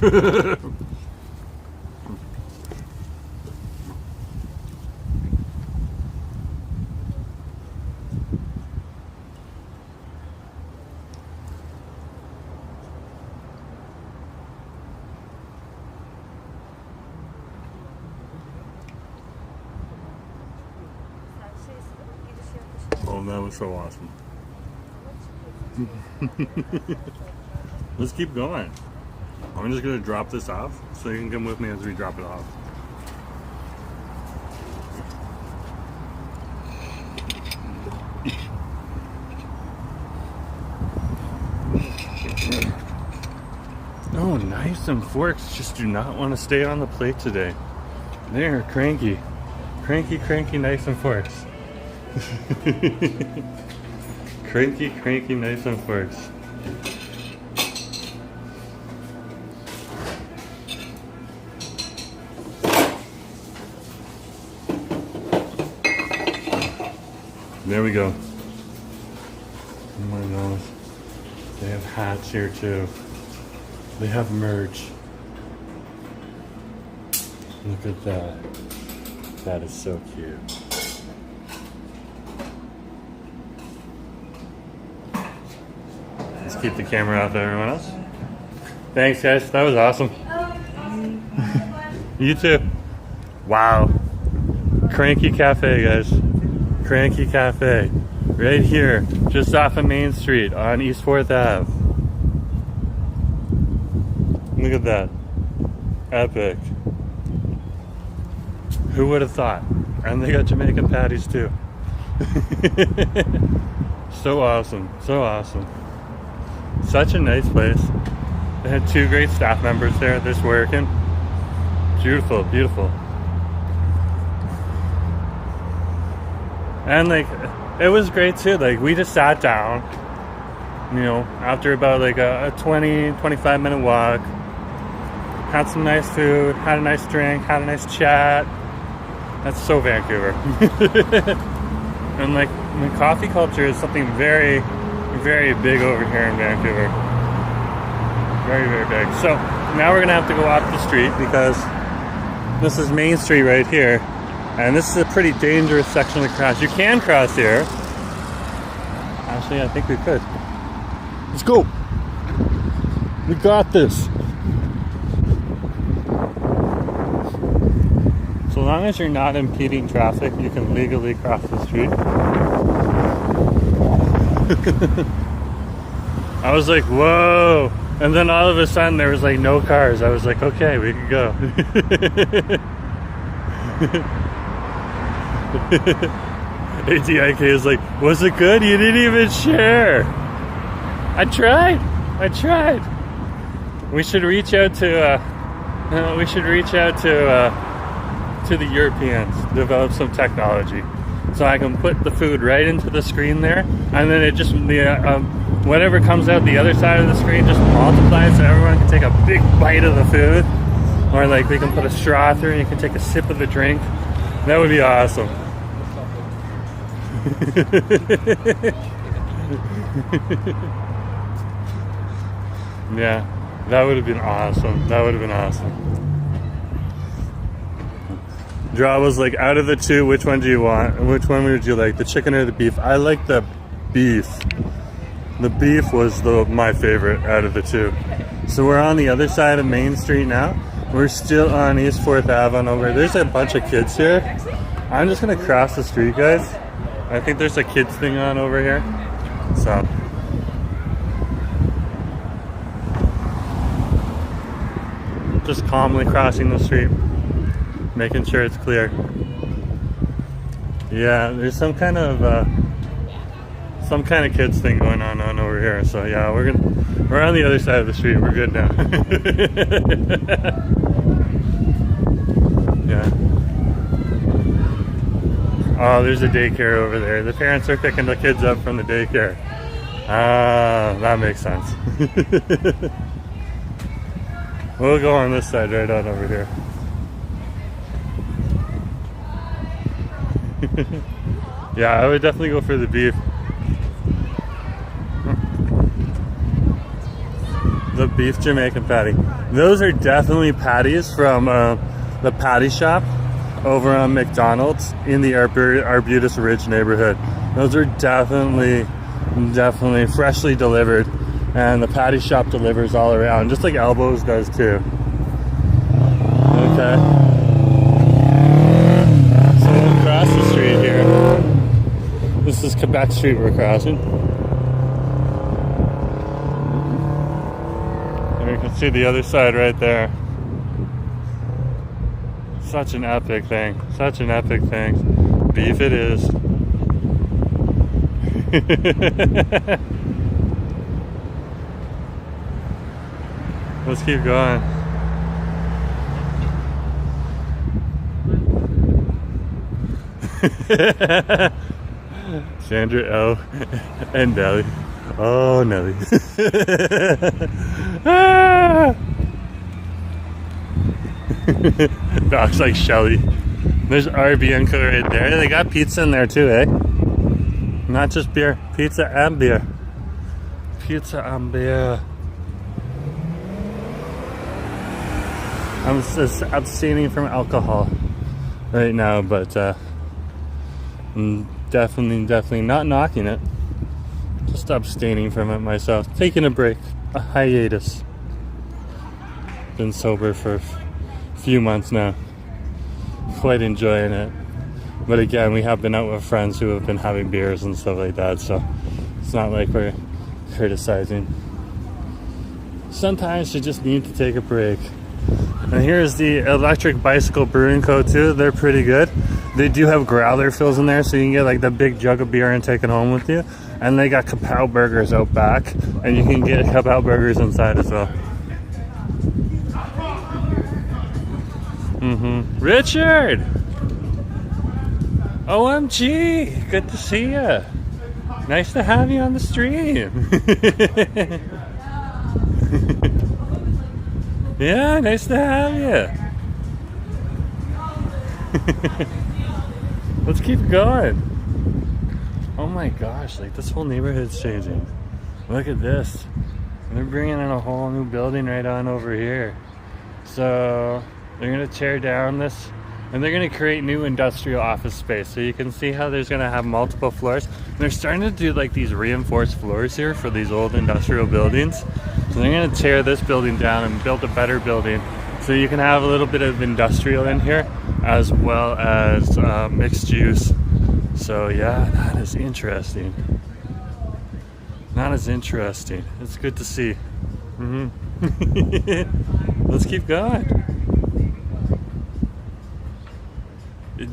Oh, that was so awesome. Let's keep going. I'm just going to drop this off so you can come with me as we drop it off. knives and forks just do not want to stay on the plate today. They're cranky. Cranky knives and forks. Cranky knives and forks. There we go. Oh my nose. They have hats here too. They have merch. Look at that. That is so cute. Let's keep the camera off everyone else. Thanks guys, that was awesome. You too. Wow. Cranky Cafe, guys. Cranky Cafe. Right here, just off of Main Street on East 4th Ave. Look at that. Epic. Who would have thought? And they got Jamaican patties too. So awesome. So awesome. Such a nice place. They had 2 great staff members there just working. Beautiful, beautiful. And like, it was great too. Like, we just sat down, you know, after about like a 20-25 minute walk, had some nice food, had a nice drink, had a nice chat. That's so Vancouver. And like, the coffee culture is something very, very big over here in Vancouver. Very, very big. So now we're gonna have to go up the street because this is Main Street right here. And this is a pretty dangerous section to cross. You can cross here. Actually, I think we could. Let's go. We got this. So long as you're not impeding traffic, you can legally cross the street. I was like, whoa. And then all of a sudden there was like no cars. I was like, okay, we can go. ATIK is like, was it good? You didn't even share. I tried. We should reach out to the Europeans, develop some technology, so I can put the food right into the screen there, and then it just whatever comes out the other side of the screen just multiplies, so everyone can take a big bite of the food, or like we can put a straw through and you can take a sip of the drink. That would be awesome. Yeah, that would have been awesome. That would have been awesome. Draw was like, out of the 2, which one do you want? And which one would you like, the chicken or the beef? I like the beef. The beef was my favorite out of the 2. So we're on the other side of Main Street now. We're still on East 4th Ave on over. There's a bunch of kids here. I'm just gonna cross the street, guys. I think there's a kids thing on over here. So. Just calmly crossing the street. Making sure it's clear. Yeah, there's some kind of kids thing going on over here. So yeah, we're on the other side of the street. We're good now. Yeah. Oh, there's a daycare over there. The parents are picking the kids up from the daycare. Ah, that makes sense. We'll go on this side right on over here. Yeah, I would definitely go for the beef. The beef Jamaican patty. Those are definitely patties from the patty shop over on McDonald's in the Arbutus Ridge neighborhood. Those are definitely freshly delivered, and the patty shop delivers all around, just like Elbows does too. Okay. So we'll cross the street here. This is Quebec Street we're crossing. And you can see the other side right there. Such an epic thing. Such an epic thing. Beef it is. Let's keep going. Sandra L. and Nelly. Oh, Nelly. Ah! Doc's like Shelly. There's Bianca right there. They got pizza in there too, eh? Not just beer. Pizza and beer. Pizza and beer. I'm just abstaining from alcohol right now, but I'm definitely not knocking it. Just abstaining from it myself. Taking a break. A hiatus. Been sober for a few months now. Quite enjoying it. But again, we have been out with friends who have been having beers and stuff like that, so it's not like we're criticizing. Sometimes you just need to take a break. And here's the Electric Bicycle Brewing Co. too. They're pretty good. They do have growler fills in there, so you can get like the big jug of beer and take it home with you. And they got kapow burgers out back, and you can get kapow burgers inside as well. Richard! OMG! Good to see you. Nice to have you on the stream. Yeah, nice to have you. Let's keep going. Oh my gosh, like this whole neighborhood's changing. Look at this. They're bringing in a whole new building right on over here. So they're gonna tear down this and they're gonna create new industrial office space. So you can see how there's gonna have multiple floors. And they're starting to do like these reinforced floors here for these old industrial buildings. So they're gonna tear this building down and build a better building. So you can have a little bit of industrial in here as well as mixed use. So yeah, that is interesting. That is interesting. It's good to see. Let's keep going.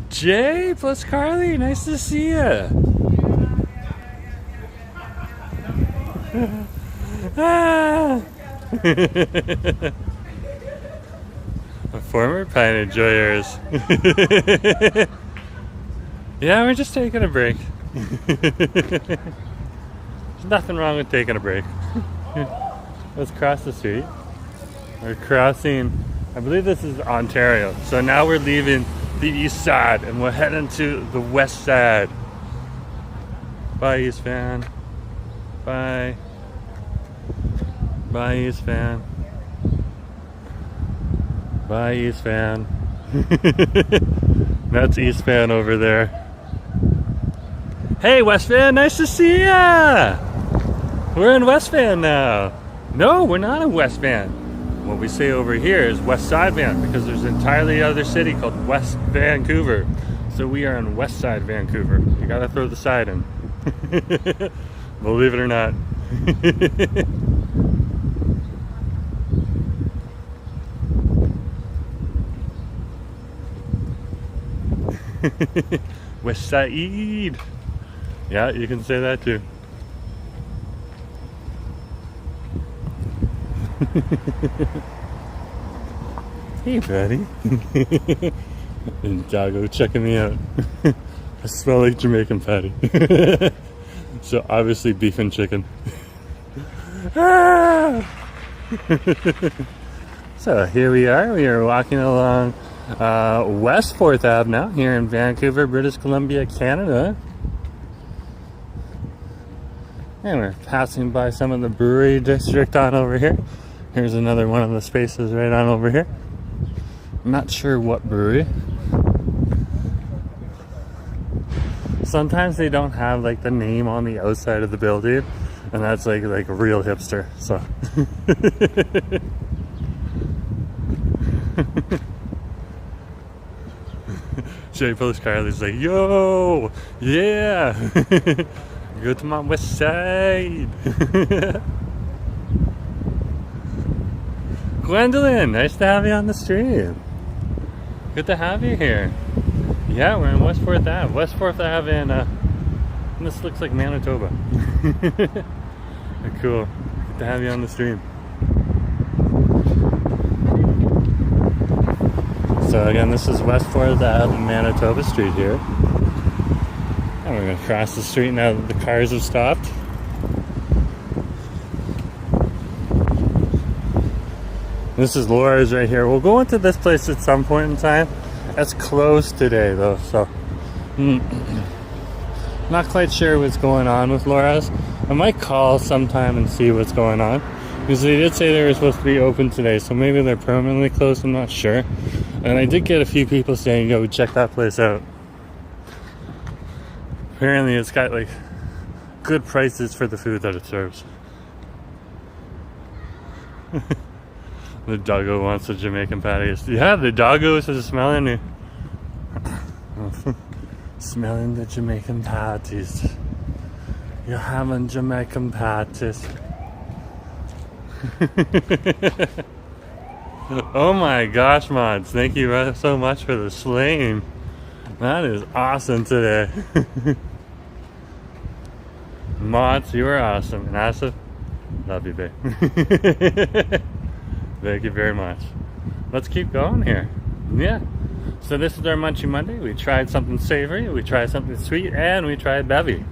Jay plus Carly, nice to see you. Ah. A former pine enjoyers. Yeah, we're just taking a break. There's nothing wrong with taking a break. Let's cross the street. We're crossing, I believe this is Ontario. So now we're leaving the east side and we're heading to the west side. Bye, East Van. Bye. Bye, East Van. Bye, East Van. That's East Van over there. Hey, West Van, nice to see ya! We're in West Van now. No, we're not in West Van. What we say over here is West Side Van because there's an entirely other city called West Vancouver. So we are in West Side Vancouver. You gotta throw the side in. Believe it or not. West Side. Yeah, you can say that too. Hey, buddy. And Jago checking me out. I smell like Jamaican patty. So obviously beef and chicken. Ah! So here we are. We are walking along West 4th Ave now here in Vancouver, British Columbia, Canada. And we're passing by some of the brewery district on over here. Here's another one of the spaces right on over here. I'm not sure what brewery. Sometimes they don't have like the name on the outside of the building, and that's like a real hipster. So Jay Post Carly's like, yo, yeah. Go to my west side. Gwendolyn, nice to have you on the stream. Good to have you here. Yeah, we're in West 4th Ave. West 4th Ave in, this looks like Manitoba. Cool. Good to have you on the stream. So again, this is West 4th Ave, Manitoba Street here. And we're going to cross the street now that the cars have stopped. This is Laura's right here. We'll go into this place at some point in time. It's closed today though, so not quite sure what's going on with Laura's. I might call sometime and see what's going on, because they did say they were supposed to be open today, so maybe they're permanently closed, I'm not sure. And I did get a few people saying, yo, check that place out. Apparently it's got like good prices for the food that it serves. The doggo wants the Jamaican patties. Yeah, the doggo is smelling it. Smelling the Jamaican patties. You're having Jamaican patties. Oh my gosh, mods. Thank you so much for the slaying. That is awesome today. Mods, you are awesome. And Asif, love you, babe. Thank you very much. Let's keep going here. Yeah. So this is our Munchie Monday. We tried something savory, we tried something sweet, and we tried bevy.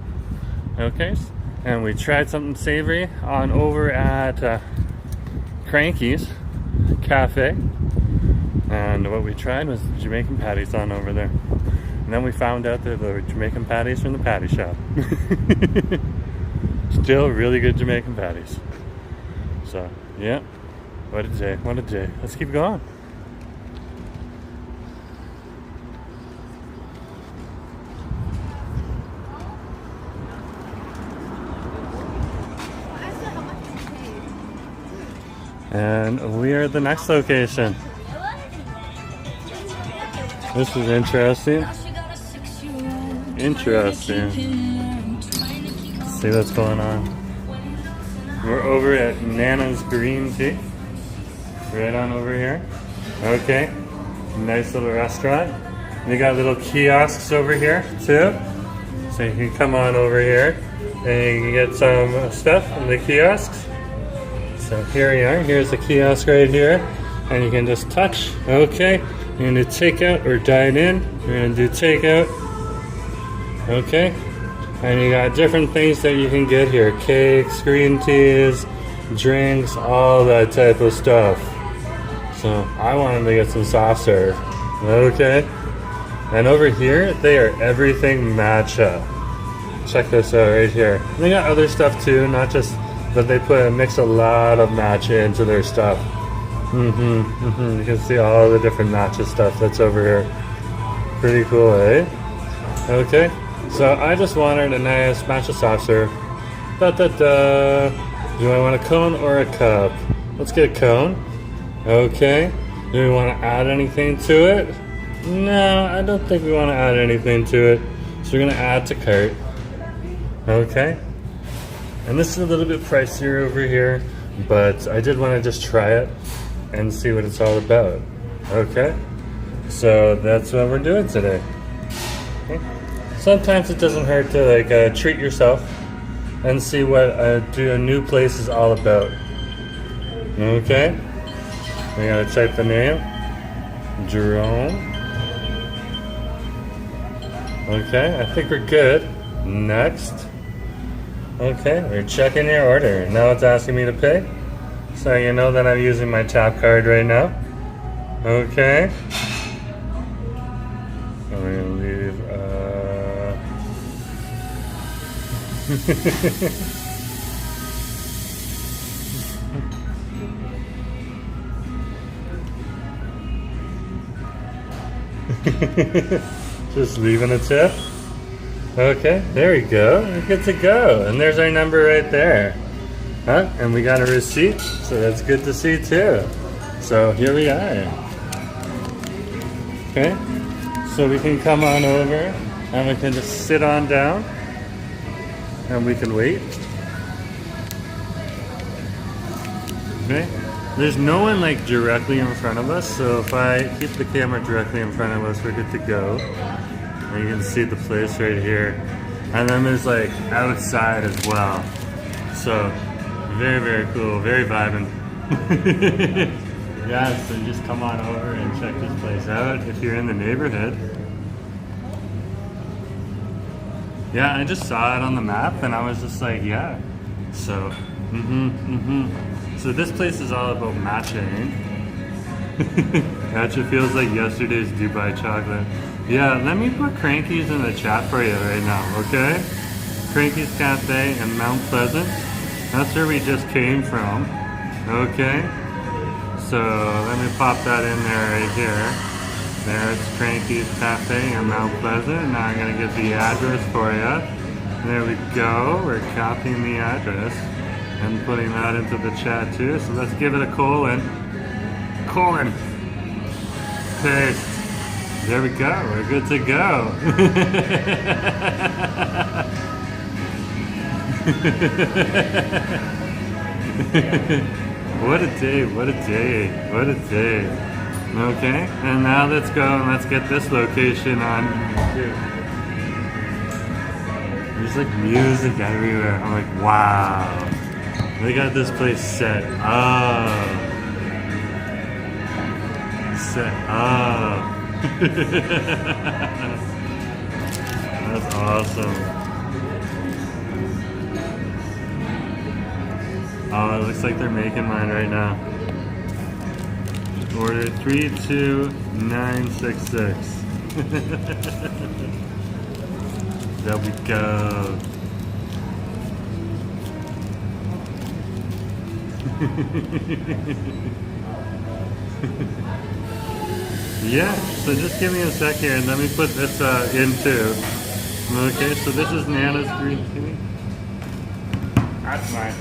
Okay? And we tried something savory on over at Cranky's Cafe. And what we tried was the Jamaican patties on over there. And then we found out that they were Jamaican patties from the patty shop. Still really good Jamaican patties. So, yeah. What a day, what a day. Let's keep going. And we are at the next location. This is interesting. Interesting. Let's see what's going on. We're over at Nana's Green Tea. Right on over here. Okay. Nice little restaurant. They got little kiosks over here too. So you can come on over here and you can get some stuff in the kiosks. So here we are. Here's the kiosk right here. And you can just touch. Okay. You're going to takeout or dine in. You're going to do takeout. Okay. And you got different things that you can get here. Cakes, green teas, drinks, all that type of stuff. So I wanted to get some soft serve. Okay. And over here, they are everything matcha. Check this out right here. They got other stuff too, not just, but they mix a lot of matcha into their stuff. You can see all the different matcha stuff that's over here. Pretty cool, eh? Okay. So I just wanted a nice matcha soft serve. Do I want a cone or a cup? Let's get a cone. Okay. Do we want to add anything to it? No, I don't think we want to add anything to it. So we're going to add to cart. Okay. And this is a little bit pricier over here, but I did want to just try it and see what it's all about. Okay. So that's what we're doing today. Okay. Sometimes it doesn't hurt to treat yourself and see what a new place is all about. Okay. We gotta type the name. Jerome. Okay, I think we're good. Next. Okay, we're checking your order. Now it's asking me to pay. So you know that I'm using my tap card right now. Okay. I'm gonna leave just leaving a tip. Okay, there we go. We're good to go. And there's our number right there. Huh? And we got a receipt, so that's good to see too. So here we are. Okay, so we can come on over and we can just sit on down and we can wait. Okay, there's no one like directly in front of us, so if I keep the camera directly in front of us, we're good to go. And you can see the place right here. And then there's like outside as well. So very, very cool, very vibing. Yeah, so just come on over and check this place out if you're in the neighborhood. Yeah, I just saw it on the map and I was just like, yeah. So, So this place is all about matcha, eh? Matcha feels like yesterday's Dubai chocolate. Yeah, let me put Cranky's in the chat for you right now, okay? Cranky's Cafe in Mount Pleasant. That's where we just came from, okay? So let me pop that in there right here. There's Cranky's Cafe in Mount Pleasant. Now I'm gonna get the address for you. There we go. We're copying the address and putting that into the chat too. So let's give it a colon. Colon. Paste. There we go. We're good to go. What a day, what a day, what a day. Okay, and now let's go and let's get this location on. There's like music everywhere. I'm like, wow. They got this place set up. Set up. That's awesome. Oh, it looks like they're making mine right now. Order 32966. There we go. Yeah, so just give me a sec here and let me put this in too. Okay, so this is Nana's green tea. That's mine.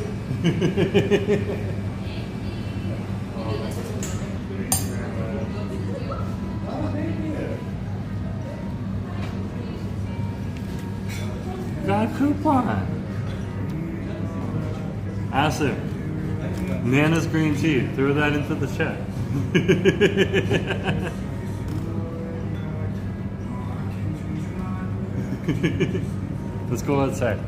Got a coupon. Awesome. Nana's green tea. Throw that into the chat. Let's go outside.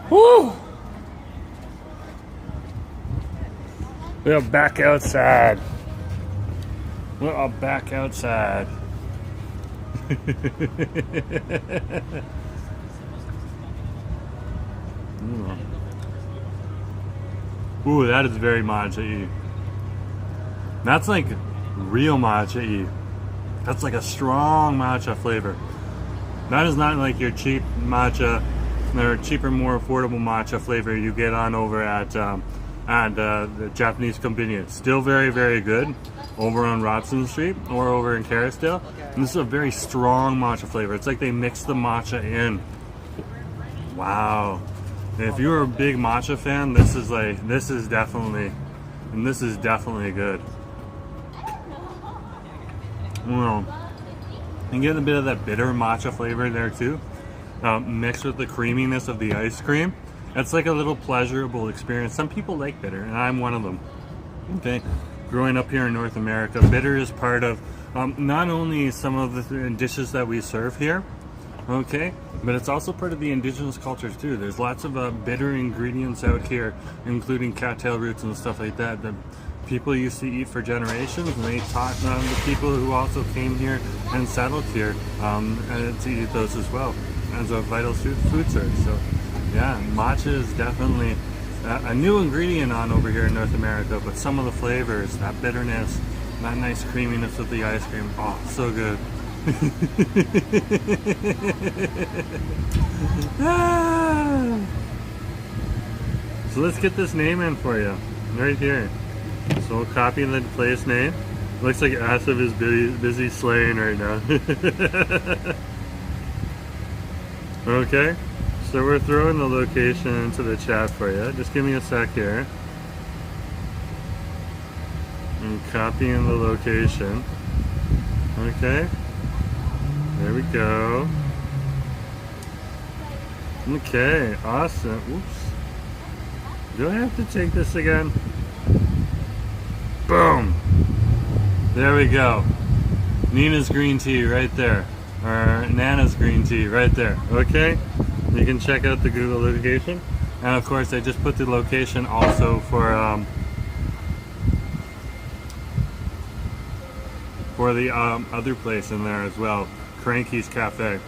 Woo! We are back outside. We are back outside. Ooh, that is very matcha-y. That's like real matcha-y. That's like a strong matcha flavor. That is not like your cheap matcha, or cheaper, more affordable matcha flavor you get on over at the Japanese convenience. Still very, very good over on Robson Street or over in Kerrisdale. And this is a very strong matcha flavor. It's like they mix the matcha in. Wow. If you're a big matcha fan, this is definitely good. Well, you get a bit of that bitter matcha flavor there too, mixed with the creaminess of the ice cream. It's like a little pleasurable experience. Some people like bitter, and I'm one of them. Okay, growing up here in North America, bitter is part of not only some of the dishes that we serve here, okay, but it's also part of the indigenous cultures too. There's lots of bitter ingredients out here, including cattail roots and stuff like that, that people used to eat for generations, and they taught the people who also came here and settled here to eat those as well as a vital food source. So yeah, matcha is definitely a new ingredient on over here in North America, but some of the flavors, that bitterness, that nice creaminess of the ice cream, oh, so good. So let's get this name in for you, right here. So we'll copy the place name. Looks like Asif is busy slaying right now. Okay, so we're throwing the location into the chat for you. Just give me a sec here. I'm copying the location. Okay, there we go. Okay, awesome. Oops. Do I have to take this again? Boom. There we go. Nina's green tea right there, or Nana's green tea right there. Okay, you can check out the Google location, and of course I just put the location also for the other place in there as well, Cranky's Cafe.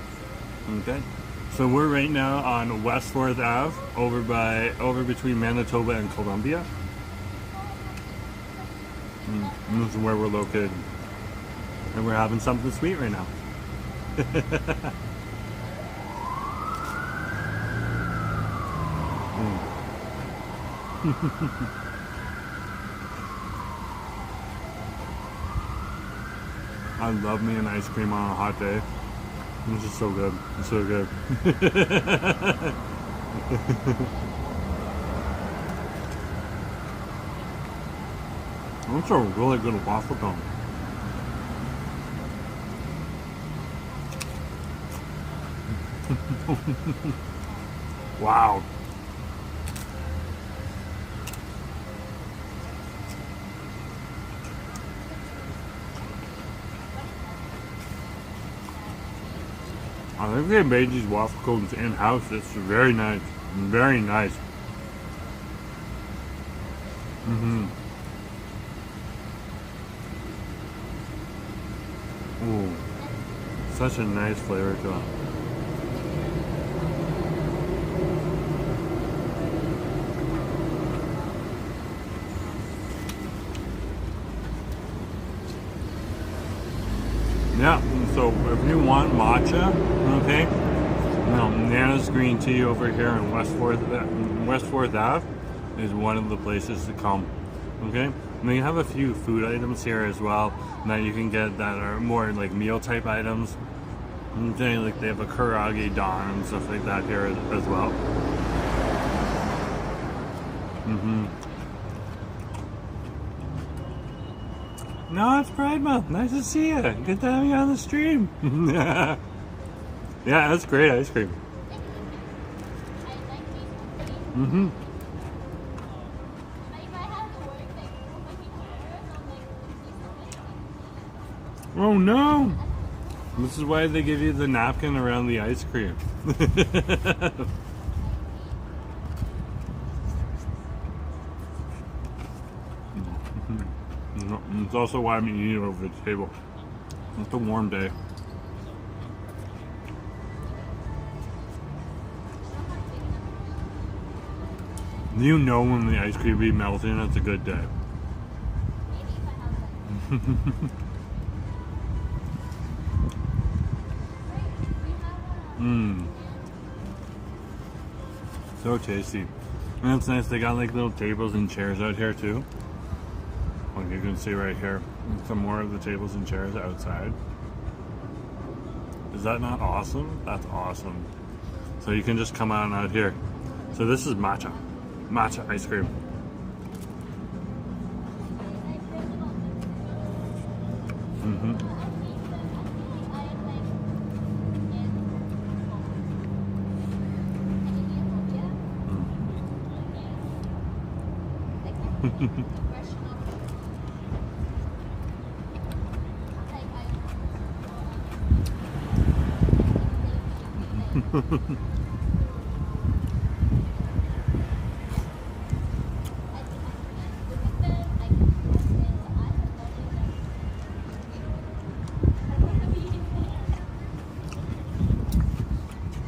Okay, so we're right now on West 4th Ave, over between Manitoba and Columbia. And this is where we're located. And we're having something sweet right now. I love me an ice cream on a hot day. This is so good. It's so good. That's a really good waffle cone. Wow. I think they made these waffle cones in-house. It's very nice. Very nice. Ooh. Such a nice flavor to it. Yeah, so if you want matcha, okay, Nana's green tea over here in West 4th Ave is one of the places to come. Okay, and they have a few food items here as well that you can get that are more like meal type items. Okay, like they have a karaage don and stuff like that here as well. No, it's Pride Month. Nice to see you. Good to have you on the stream. Yeah, that's great ice cream. Oh no! This is why they give you the napkin around the ice cream. It's also why I'm eating it over the table. It's a warm day. You know when the ice cream be melting, it's a good day. So tasty. And it's nice, they got like little tables and chairs out here too. Like you can see right here, some more of the tables and chairs outside. Is that not awesome? That's awesome. So you can just come on out here. So this is matcha ice cream.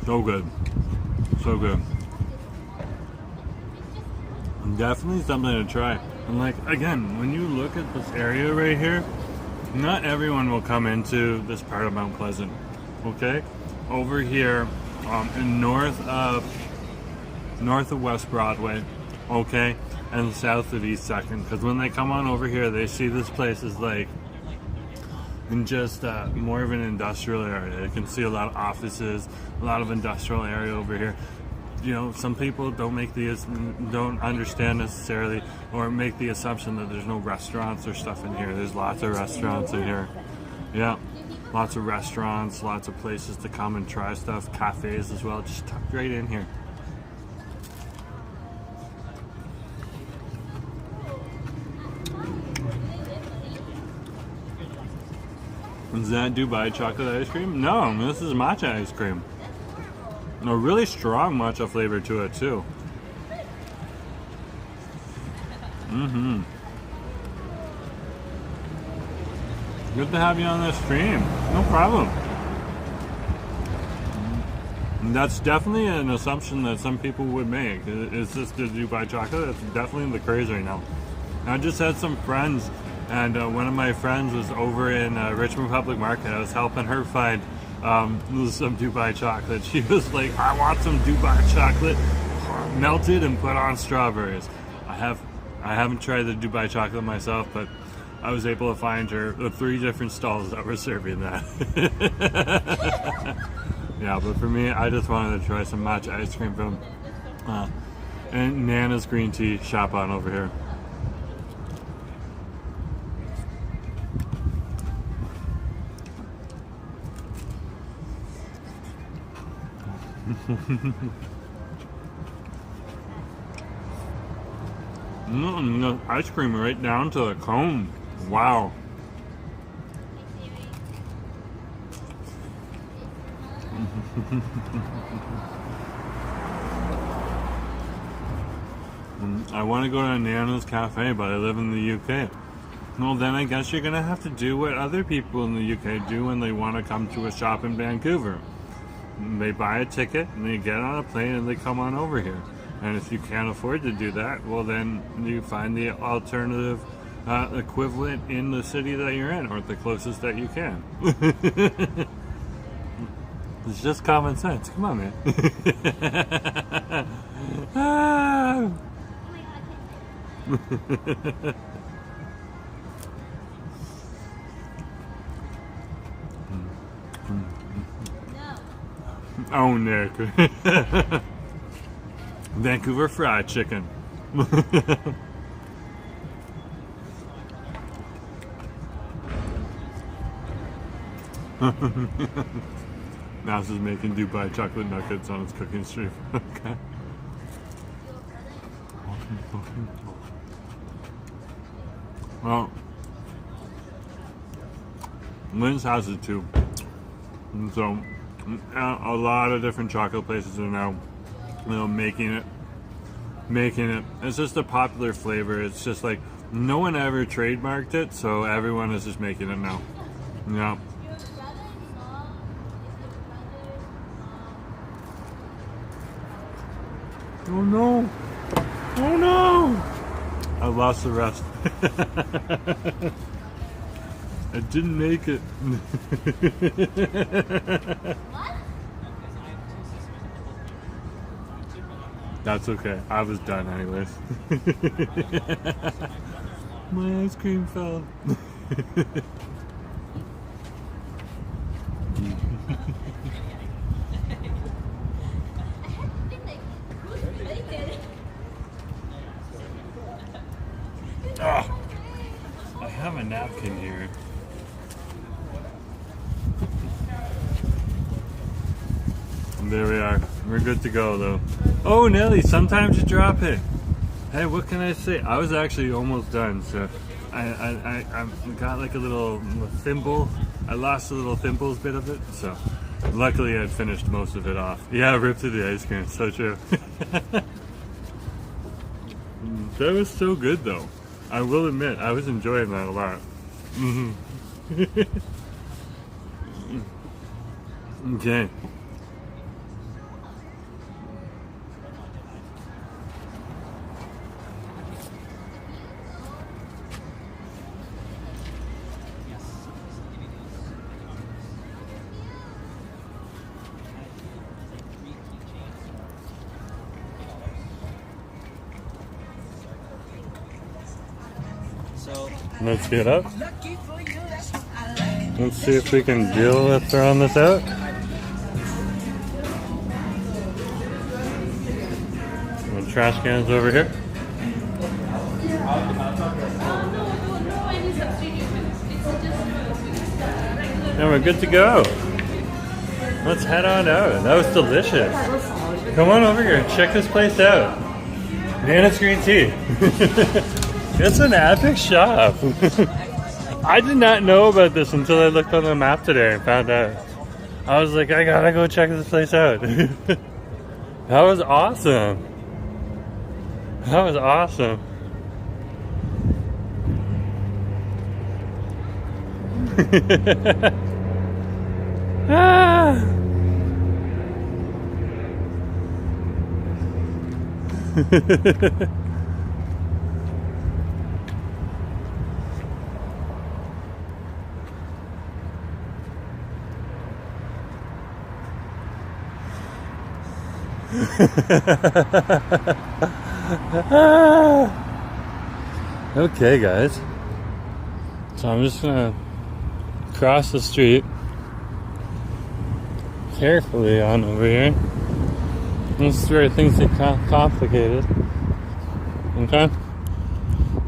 So good. So good. Definitely something to try. And like, again, when you look at this area right here, not everyone will come into this part of Mount Pleasant. Okay? Over here, in north of West Broadway, okay, and south of East 2nd, because when they come on over here, they see this place is like in just more of an industrial area. You can see a lot of offices, a lot of industrial area over here. You know, some people don't understand necessarily, or make the assumption that there's no restaurants or stuff in here. There's lots of restaurants in here. Yeah, lots of restaurants, lots of places to come and try stuff, cafes as well, just tucked right in here. Is that Dubai chocolate ice cream? No, this is matcha ice cream. A really strong matcha flavor to it too. Mm-hmm. Good to have you on this stream. No problem. That's definitely an assumption that some people would make. Is this the Dubai chocolate? That's definitely the craze right now. I just had some friends, and one of my friends was over in Richmond Public Market. I was helping her find some Dubai chocolate. She was like, I want some Dubai chocolate melted and put on strawberries. I haven't tried the Dubai chocolate myself, but I was able to find her 3 different stalls that were serving that. Yeah, but for me, I just wanted to try some matcha ice cream from and Nana's green tea shop on over here. The ice cream right down to the cone. Wow. I want to go to Nana's Cafe, but I live in the UK. Well, then I guess you're going to have to do what other people in the UK do when they want to come to a shop in Vancouver. They buy a ticket and they get on a plane and they come on over here. And if you can't afford to do that, well then you find the alternative equivalent in the city that you're in, or the closest that you can. It's just common sense. Come on, man. Ah. Oh, Nick. Vancouver fried chicken. Mouse is making Dubai chocolate nuggets on its cooking stream. Okay. Well, Lynn's has it too. And so, a lot of different chocolate places are now, making it. It's just a popular flavor. It's just like no one ever trademarked it, so everyone is just making it now. Yeah. Oh no! Oh no! I lost the rest. I didn't make it. What? That's okay. I was done anyways. My ice cream fell. Oh, I have a napkin here. And there we are. We're good to go though. Oh, Nelly, sometimes you drop it. Hey, what can I say? I was actually almost done, so I got like a little thimble. I lost a little thimbles bit of it, so luckily I'd finished most of it off. Yeah, ripped through the ice cream, so true. That was so good though. I will admit, I was enjoying that a lot. Okay. Let's get up. Let's see if we can deal with throwing this out. The trash can's over here. And we're good to go. Let's head on out. That was delicious. Come on over here and check this place out. Nana's green tea. It's an epic shop. I did not know about this until I looked on the map today and found out. I was like, I gotta go check this place out. That was awesome. That was awesome. Ah. Okay, guys. So I'm just gonna cross the street carefully on over here. This is where things get complicated. Okay.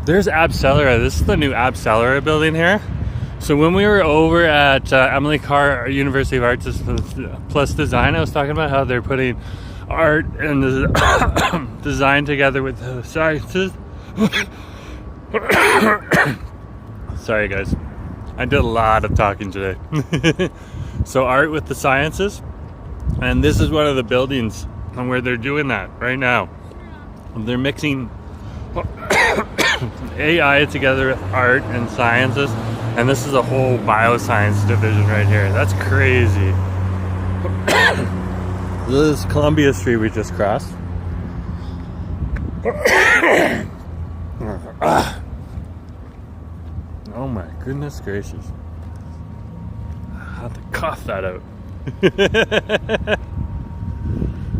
There's Abcellera. This is the new Abcellera building here. So when we were over at Emily Carr University of Arts plus Design, I was talking about how they're putting art and design together with the sciences. Sorry guys, I did a lot of talking today. So art with the sciences, and this is one of the buildings where they're doing that right now. They're mixing AI together with art and sciences, and this is a whole bioscience division right here. That's crazy. This is Columbia Street we just crossed. Oh my goodness gracious. I had to cough that out.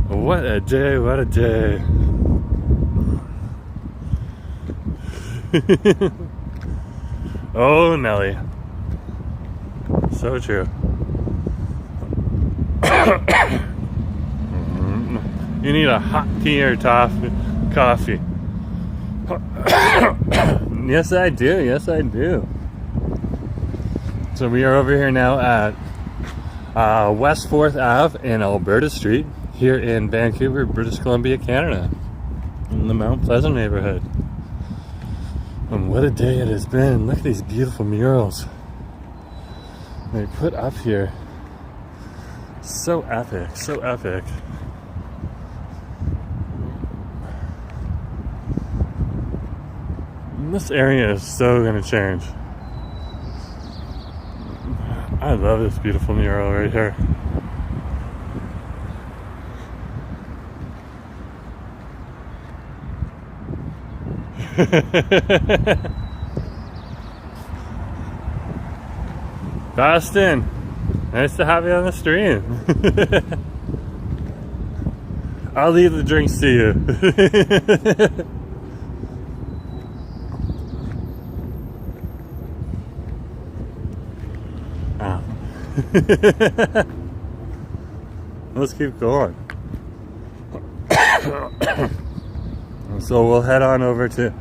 What a day, what a day. Oh Nelly. So true. You need a hot tea or coffee. Yes, I do. Yes, I do. So we are over here now at West 4th Ave and Alberta Street here in Vancouver, British Columbia, Canada, in the Mount Pleasant neighborhood. And what a day it has been. Look at these beautiful murals they put up here. So epic, so epic. This area is so gonna change. I love this beautiful mural right here. Boston, nice to have you on the stream. I'll leave the drinks to you. Let's keep going. So we'll head on over to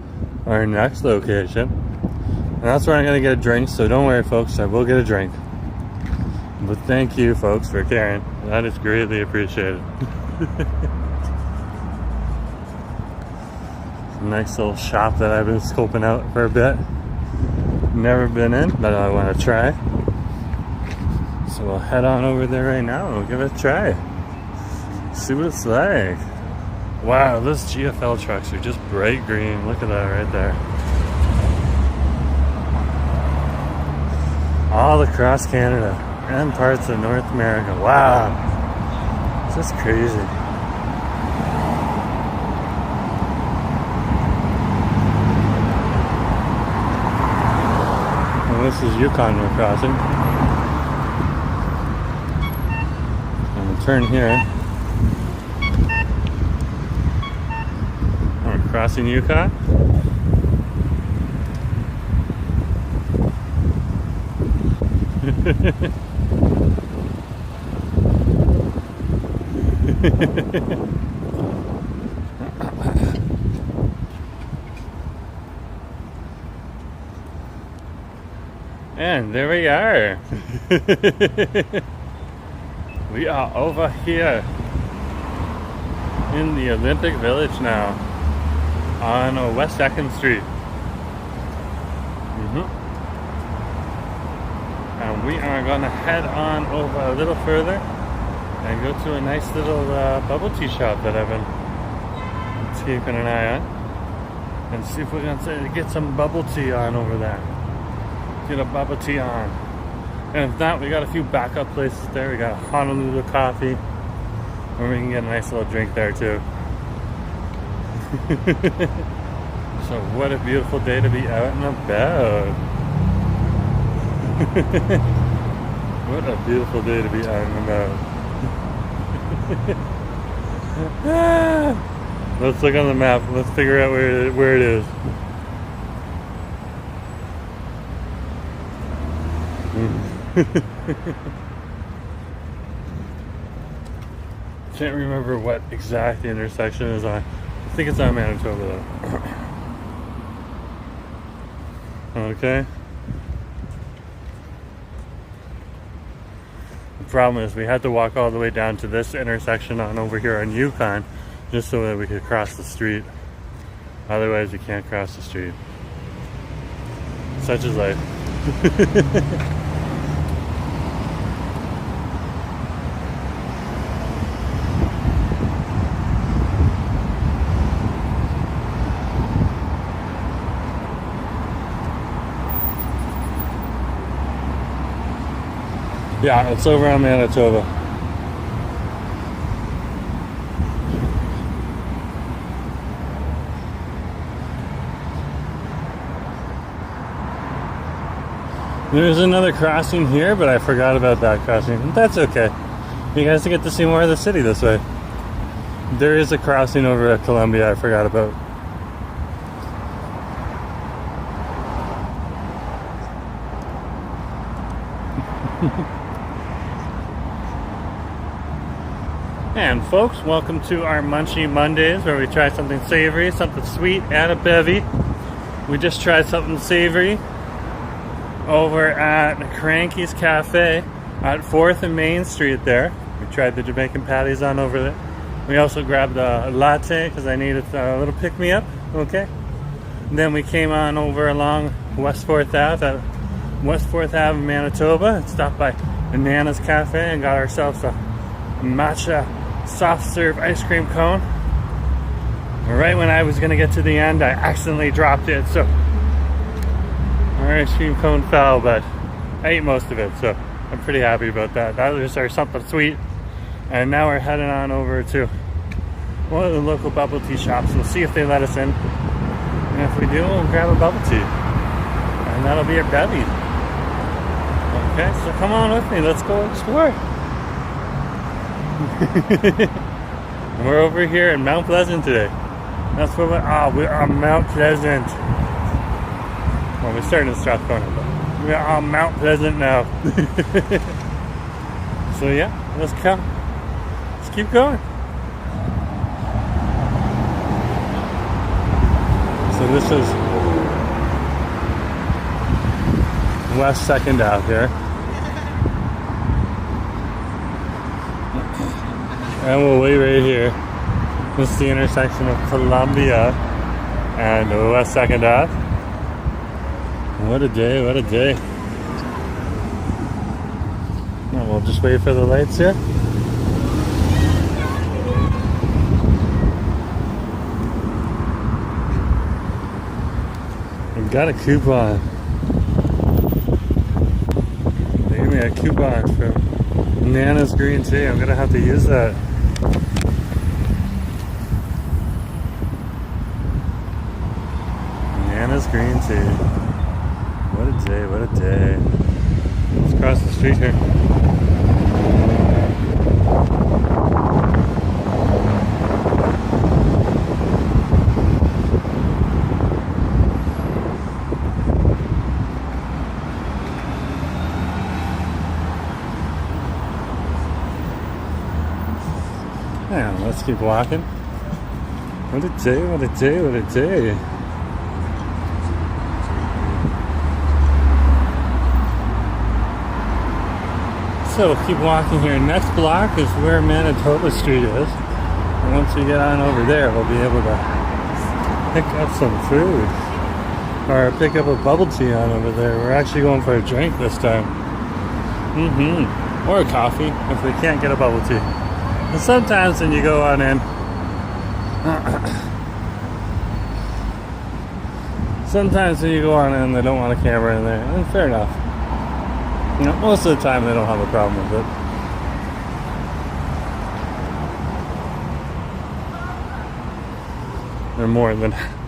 our next location, and that's where I'm gonna get a drink. So don't worry folks, I will get a drink, but thank you folks for caring. That is greatly appreciated. Nice little shop that I've been scoping out for a bit. Never been in, but I want to try. So we'll head on over there right now and we'll give it a try. See what it's like. Wow, those GFL trucks are just bright green. Look at that right there. All across Canada and parts of North America. Wow. It's just crazy. And this is Yukon we're crossing. Turn here. We're crossing Yukon. And there we are. We are over here in the Olympic Village now on West 2nd Street. We are going to head on over a little further and go to a nice little bubble tea shop that I've been keeping an eye on, and see if we can get some bubble tea on over there. Get a bubble tea on. And if not, we got a few backup places there. We got a Honolulu coffee, where we can get a nice little drink there too. So what a beautiful day to be out and about. What a beautiful day to be out and about. Let's look on the map. Let's figure out where it is. Can't remember what exact the intersection is on. I think it's on Manitoba though. Okay. The problem is we had to walk all the way down to this intersection on over here on Yukon just so that we could cross the street. Otherwise you can't cross the street. Such is life. Yeah, it's over on Manitoba. There's another crossing here, but I forgot about that crossing. That's okay. You guys get to see more of the city this way. There is a crossing over at Columbia I forgot about. And folks, welcome to our Munchie Mondays, where we try something savory, something sweet, and a bevy. We just tried something savory over at Cranky's Cafe at 4th and Main Street there. We tried the Jamaican patties on over there. We also grabbed a latte because I needed a little pick-me-up, okay? And then we came on over along West 4th Ave at West 4th Ave in Manitoba and stopped by Banana's Cafe and got ourselves a matcha soft serve ice cream cone. Right when I was gonna get to the end, I accidentally dropped it, so our ice cream cone fell, but I ate most of it, so I'm pretty happy about that. That was our something sweet. And now we're heading on over to one of the local bubble tea shops. We'll see if they let us in, and if we do, we'll grab a bubble tea, and that'll be our bevy. Okay, so come on with me, let's go explore. We're over here in Mount Pleasant today. That's where we're on Mount Pleasant. Well, we're starting in Strathcona, but we're on Mount Pleasant now. So yeah, let's come. Let's keep going. So this is West 2nd Ave here. And we'll wait right here. This is the intersection of Columbia and West 2nd Ave. What a day, what a day. And we'll just wait for the lights here. I got a coupon. They gave me a coupon for Nana's green tea. I'm gonna have to use that. Nana's green tea. What a day, what a day. Let's cross the street here. Yeah, let's keep walking. What a day, what a day, what a day. So we'll keep walking here. Next block is where Manitoba Street is. And once we get on over there, we'll be able to pick up some food. Or pick up a bubble tea on over there. We're actually going for a drink this time. Or a coffee if we can't get a bubble tea. And sometimes when you go on in, they don't want a camera in there. And fair enough. You know, most of the time they don't have a problem with it.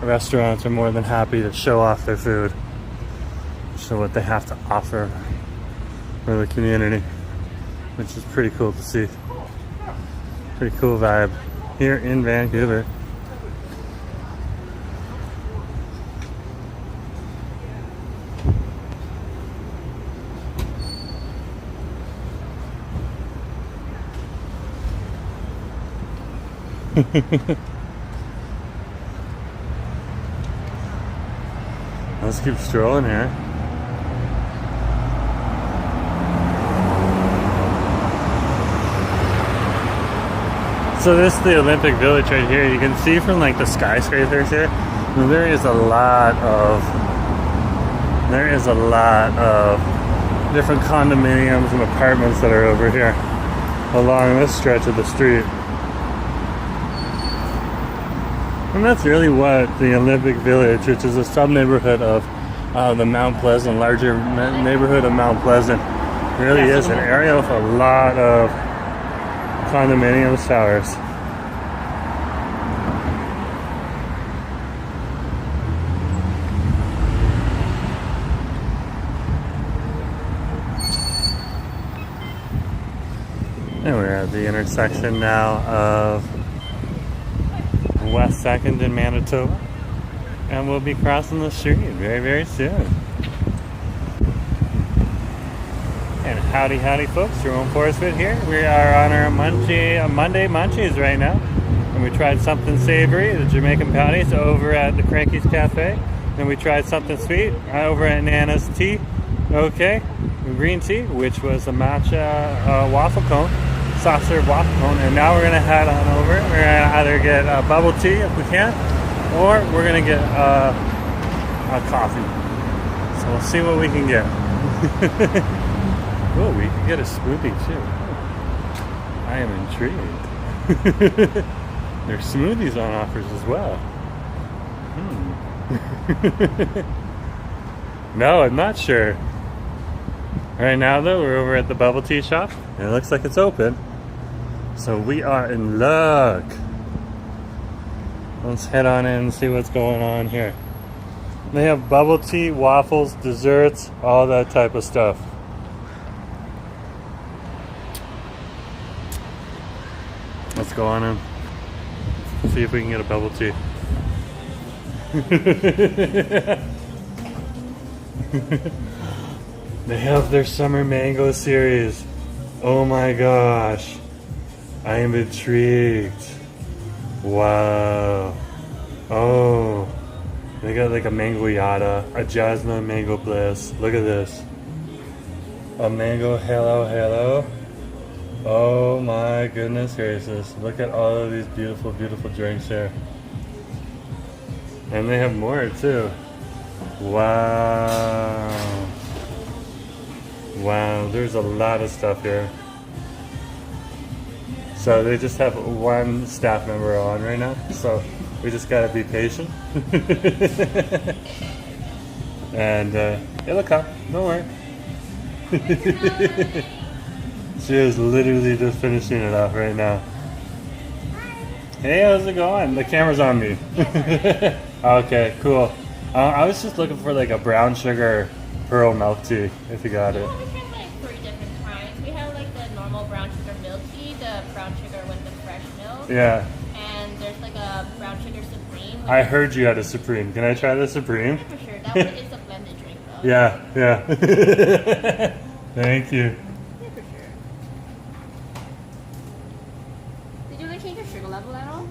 Restaurants are more than happy to show off their food, show what they have to offer for the community, which is pretty cool to see. Pretty cool vibe here in Vancouver. Let's keep strolling here. So this is the Olympic Village right here. You can see from like the skyscrapers here, there is a lot of different condominiums and apartments that are over here along this stretch of the street. And that's really what the Olympic Village, which is a sub-neighborhood of the Mount Pleasant, larger neighborhood of Mount Pleasant, really is an area with a lot of condominium towers. And we're at the intersection now of West 2nd in Manitoba, and we'll be crossing the street very, very soon. And howdy folks, Jerome Forestwood here. We are on our Monday Munchies right now, and we tried something savory, the Jamaican patties, over at the Cranky's Cafe. Then we tried something sweet over at Nana's Tea, green tea, which was a matcha waffle cone, soft serve waffle cone. And now we're gonna head on over. We're gonna either get a bubble tea if we can, or we're gonna get a coffee. So we'll see what we can get. Oh, we can get a smoothie too. I am intrigued. There's smoothies on offers as well. No, I'm not sure. Right now though, we're over at the bubble tea shop, and it looks like it's open. So we are in luck. Let's head on in and see what's going on here. They have bubble tea, waffles, desserts, all that type of stuff. Let's go on in. See if we can get a bubble tea. They have their summer mango series. Oh my gosh. I am intrigued. Wow. Oh. They got like a mango yada, a jasmine mango bliss. Look at this. A mango hello. Oh my goodness gracious. Look at all of these beautiful, beautiful drinks here. And they have more too. Wow. Wow, there's a lot of stuff here. So they just have one staff member on right now, so we just gotta be patient. And it'll come, don't worry. She is literally just finishing it off right now. Hey, how's it going? The camera's on me. Okay, cool. I was just looking for like a brown sugar pearl milk tea, if you got it. Well, we have like 3 different kinds. We have like the normal brown sugar milk tea, the brown sugar with the fresh milk. Yeah. And there's like a brown sugar supreme. I heard you had a Supreme. Can I try the Supreme? For sure. That one is a blended drink though. Yeah. Thank you. Yeah, for sure. Did you like change your sugar level at all?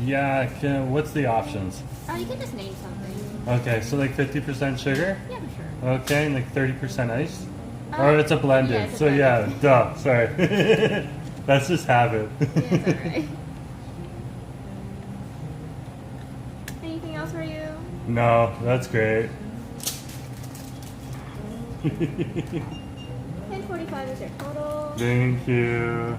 Yeah, what's the options? Oh, you can just name something. Okay, so like 50% sugar? Yeah, for sure. Okay, and like 30% ice? Or it's a blended. Yeah, it's a so blended. yeah, duh, sorry. That's just habit. Yeah, it's alright. Anything else for you? No, that's great. $245 is your total. Thank you.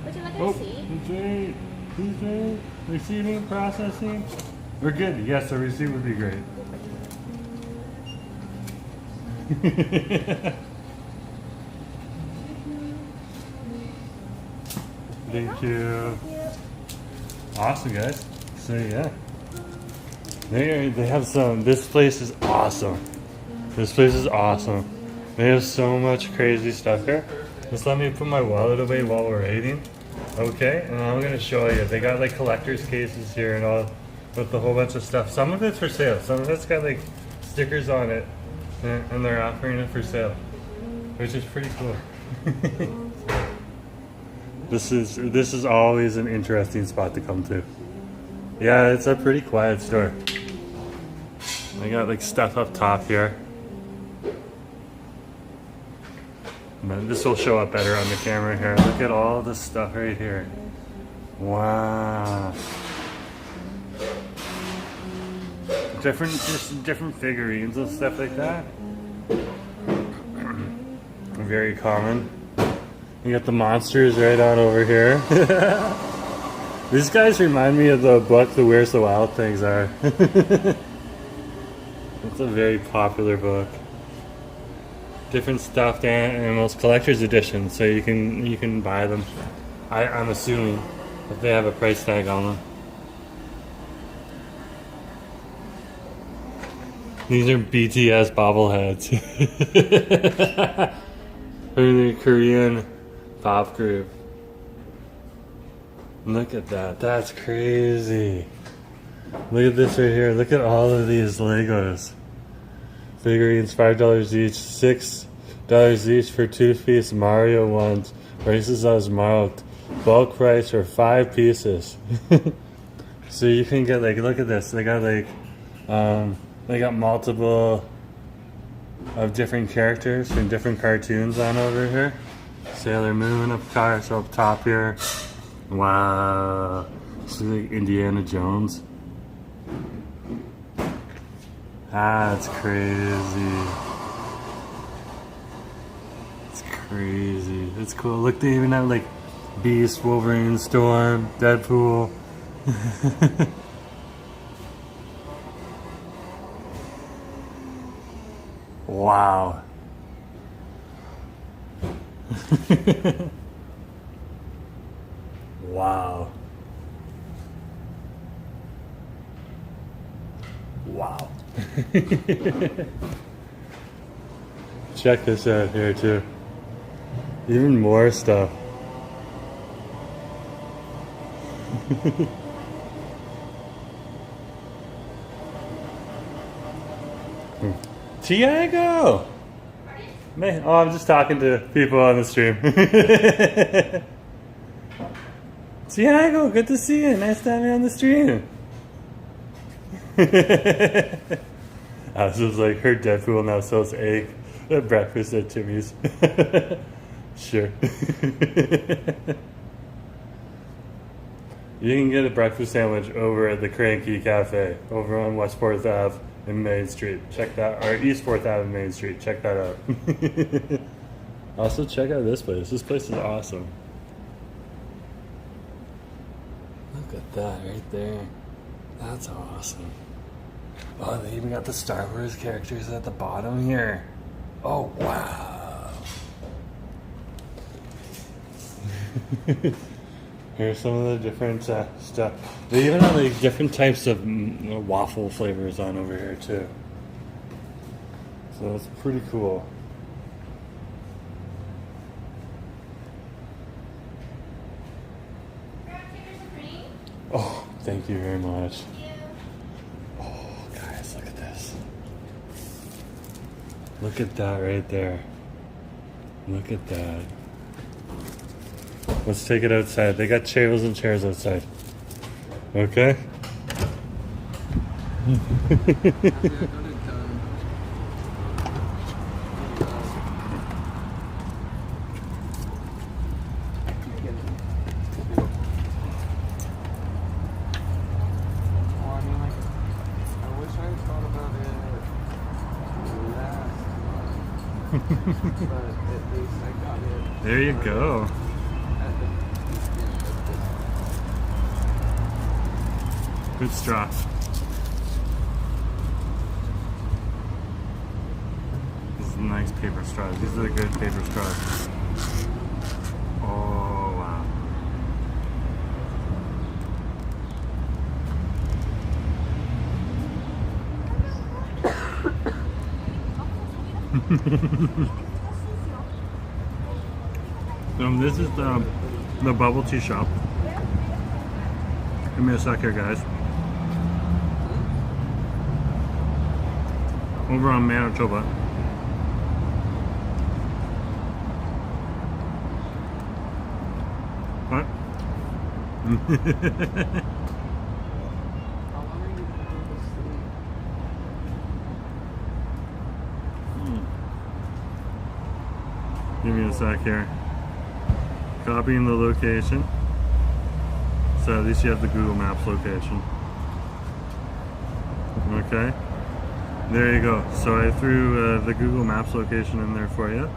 Would you like a Oh, receipt? please wait. Please wait. Receiving, processing. We're good. Yes, a receipt would be great. Thank you. Awesome, guys. So yeah, they have some. This place is awesome. This place is awesome. They have so much crazy stuff here. Just let me put my wallet away while we're eating. Okay, and I'm gonna show you. They got like collector's cases here and all, with a whole bunch of stuff. Some of it's for sale. Some of it's got like stickers on it, and they're offering it for sale, which is pretty cool. This is always an interesting spot to come to. Yeah, it's a pretty quiet store. I got like stuff up top here. And then this will show up better on the camera here. Look at all this stuff right here. Wow. Just different figurines and stuff like that. Very common. You got the monsters right on over here. These guys remind me of the book, The Where's the Wild Things Are. It's a very popular book. Different stuffed animals, collector's edition, so you can buy them. I'm assuming if they have a price tag on them. These are BTS bobbleheads. From the Korean pop group. Look at that. That's crazy. Look at this right here. Look at all of these Legos. Figurines, $5 each, $6 each for 2-piece Mario ones. Prices as marked. Bulk price for 5 pieces. So you can get like, look at this. They got like, they got multiple of different characters from different cartoons on over here. Sailor Moon up top here. Wow. This is like Indiana Jones. That's crazy. It's crazy. It's cool. Look, they even have like Beast, Wolverine, Storm, Deadpool. Wow. Wow. Wow. Check this out here too. Even more stuff. Tiago! Man, oh, I'm just talking to people on the stream. Tiago, good to see you. Nice to have you on the stream. I was just like, her Deadpool now sells egg at breakfast at Timmy's. Sure. You can get a breakfast sandwich over at the Cranky Cafe over on West 4th Ave in Main Street. Check that, or East 4th Ave in Main Street. Check that out. Also, check out this place. This place is awesome. Look at that right there. That's awesome. Oh, they even got the Star Wars characters at the bottom here. Oh, wow. Here's some of the different stuff. They even have like different types of waffle flavors on over here too. So that's pretty cool. Oh, thank you very much. Oh, guys, look at this. Look at that right there. Look at that. Let's take it outside. They got tables and chairs outside. Okay? at least I got it. There you go. Good straw. This is nice paper straws. These are the good paper straws. Oh wow. This is the bubble tea shop. Give me a sec here, guys. Over on Manitoba. What? Give me a sec here. Copying the location. So at least you have the Google Maps location. Okay. There you go. So I threw the Google Maps location in there for you.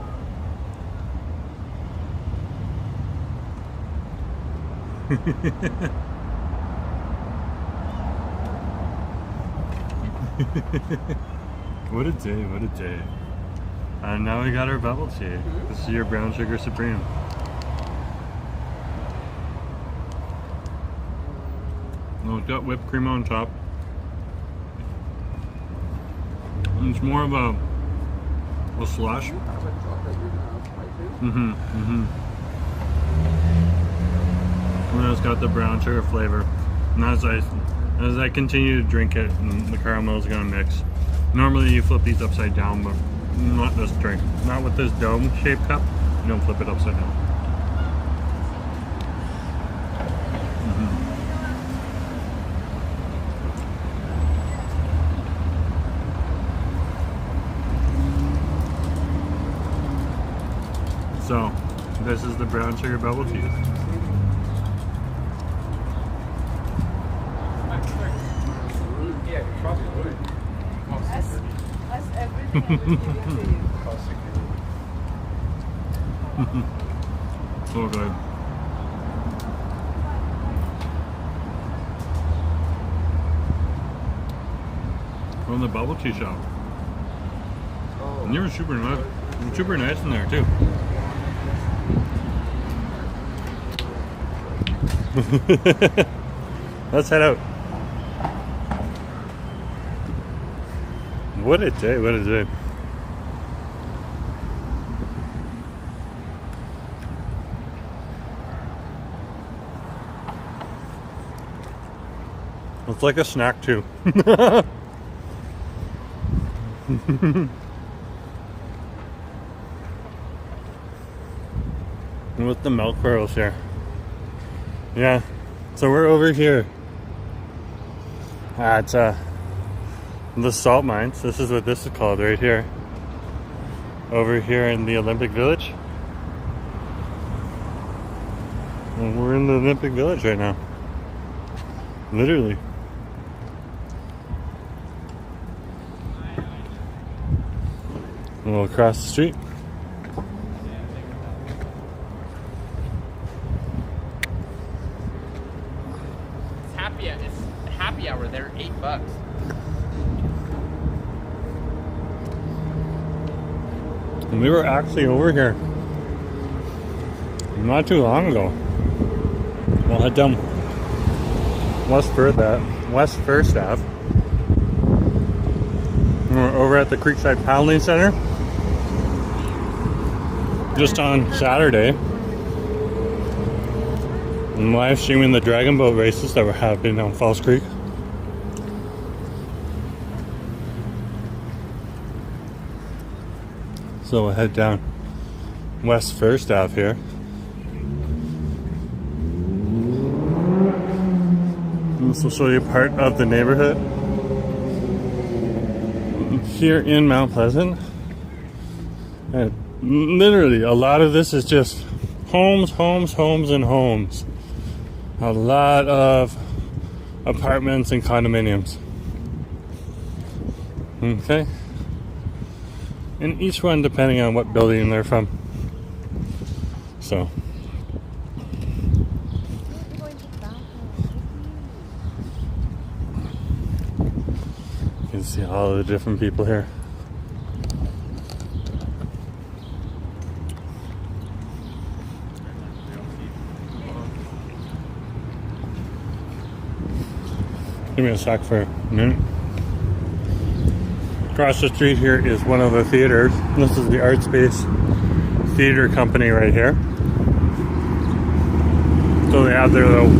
What a day, what a day. And now we got our bubble tea. This is your brown sugar supreme. Oh, it's got whipped cream on top. And it's more of a slush. And then it's got the brown sugar flavor. And as I continue to drink it, and the caramel is gonna mix. Normally you flip these upside down, but not this drink. Not with this dome-shaped cup. You don't flip it upside down. So, this is the brown sugar bubble tea. Yeah, you probably would. That's everything I was giving to you. So good. From the bubble tea shop. And you were super nice in there too. Let's head out. What a day, what a day. It's like a snack too. With the milk pearls here. Yeah, so we're over here at the salt mines. This is what this is called right here. Over here in the Olympic Village. And we're in the Olympic Village right now. Literally. And we'll cross the street. It's happy hour. They're $8. And we were actually over here not too long ago. We'll head down West First Ave. We're over at the Creekside Paddling Center just on Saturday. I'm live streaming the dragon boat races that were happening on Falls Creek. So we'll head down West First Ave here. This will show you part of the neighborhood here in Mount Pleasant. And literally a lot of this is just homes, and homes. A lot of apartments and condominiums. Okay. And each one depending on what building they're from. So you can see all the different people here. Give me a sec for a minute. Across the street here is one of the theaters. This is the Art Space Theater Company right here. So they have their little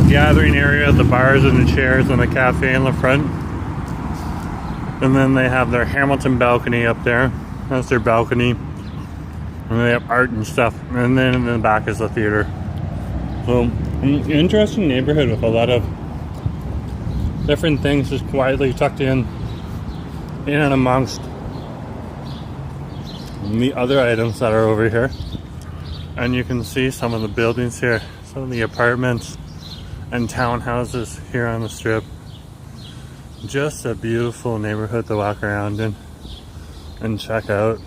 gathering area, the bars and the chairs and the cafe in the front. And then they have their Hamilton balcony up there. That's their balcony. And they have art and stuff. And then in the back is the theater. So an interesting neighborhood with a lot of different things just quietly tucked in and amongst the other items that are over here. And you can see some of the buildings here, some of the apartments and townhouses here on the strip. Just a beautiful neighborhood to walk around in and check out.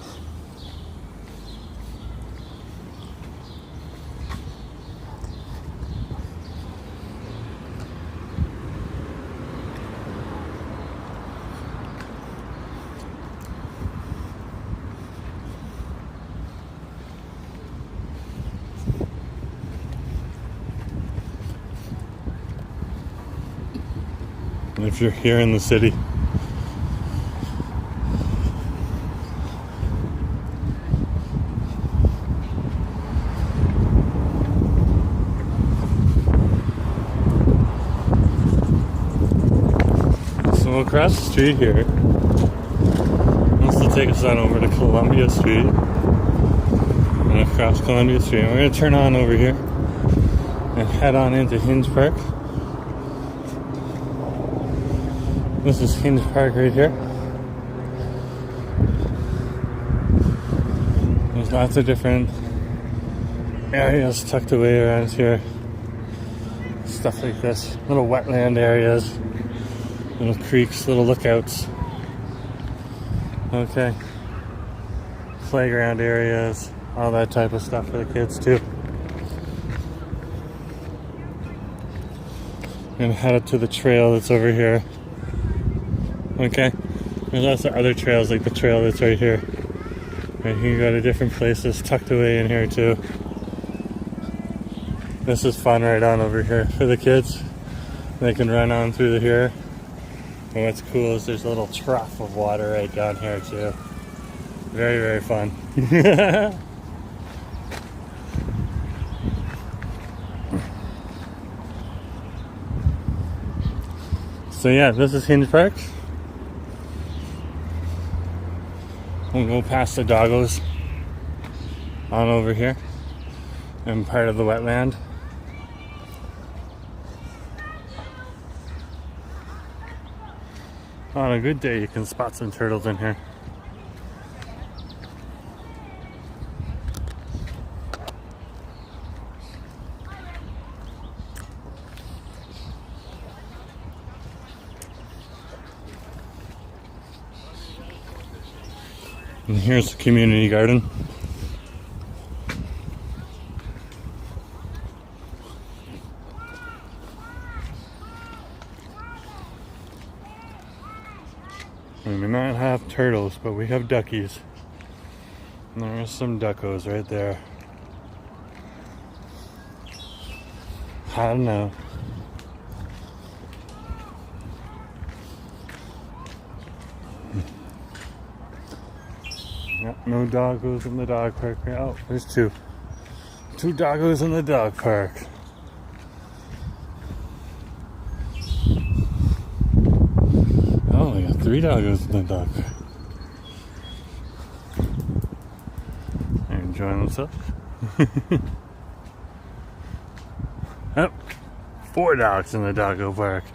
If you're here in the city, so across the street here, this will take us on over to Columbia Street, and across Columbia Street, and we're going to turn on over here and head on into Hinge Park. This is Hinge Park right here. There's lots of different areas tucked away around here. Stuff like this. Little wetland areas. Little creeks, little lookouts. Okay. Playground areas. All that type of stuff for the kids too. And head up to the trail that's over here. Okay, there's also other trails like the trail that's right here. Right, you can go to different places tucked away in here too. This is fun right on over here for the kids. They can run on through here. And what's cool is there's a little trough of water right down here too. Very, very fun. So yeah, this is Hinge Park. We'll go past the doggos on over here and part of the wetland. On a good day you can spot some turtles in here. And here's the community garden. We may not have turtles, but we have duckies. And there's some duckos right there. I don't know. Yep, no doggos in the dog park. Oh, there's two. Two doggos in the dog park. Oh, we got three doggos in the dog park. They're enjoying themselves. Oh, 4 dogs in the doggo park.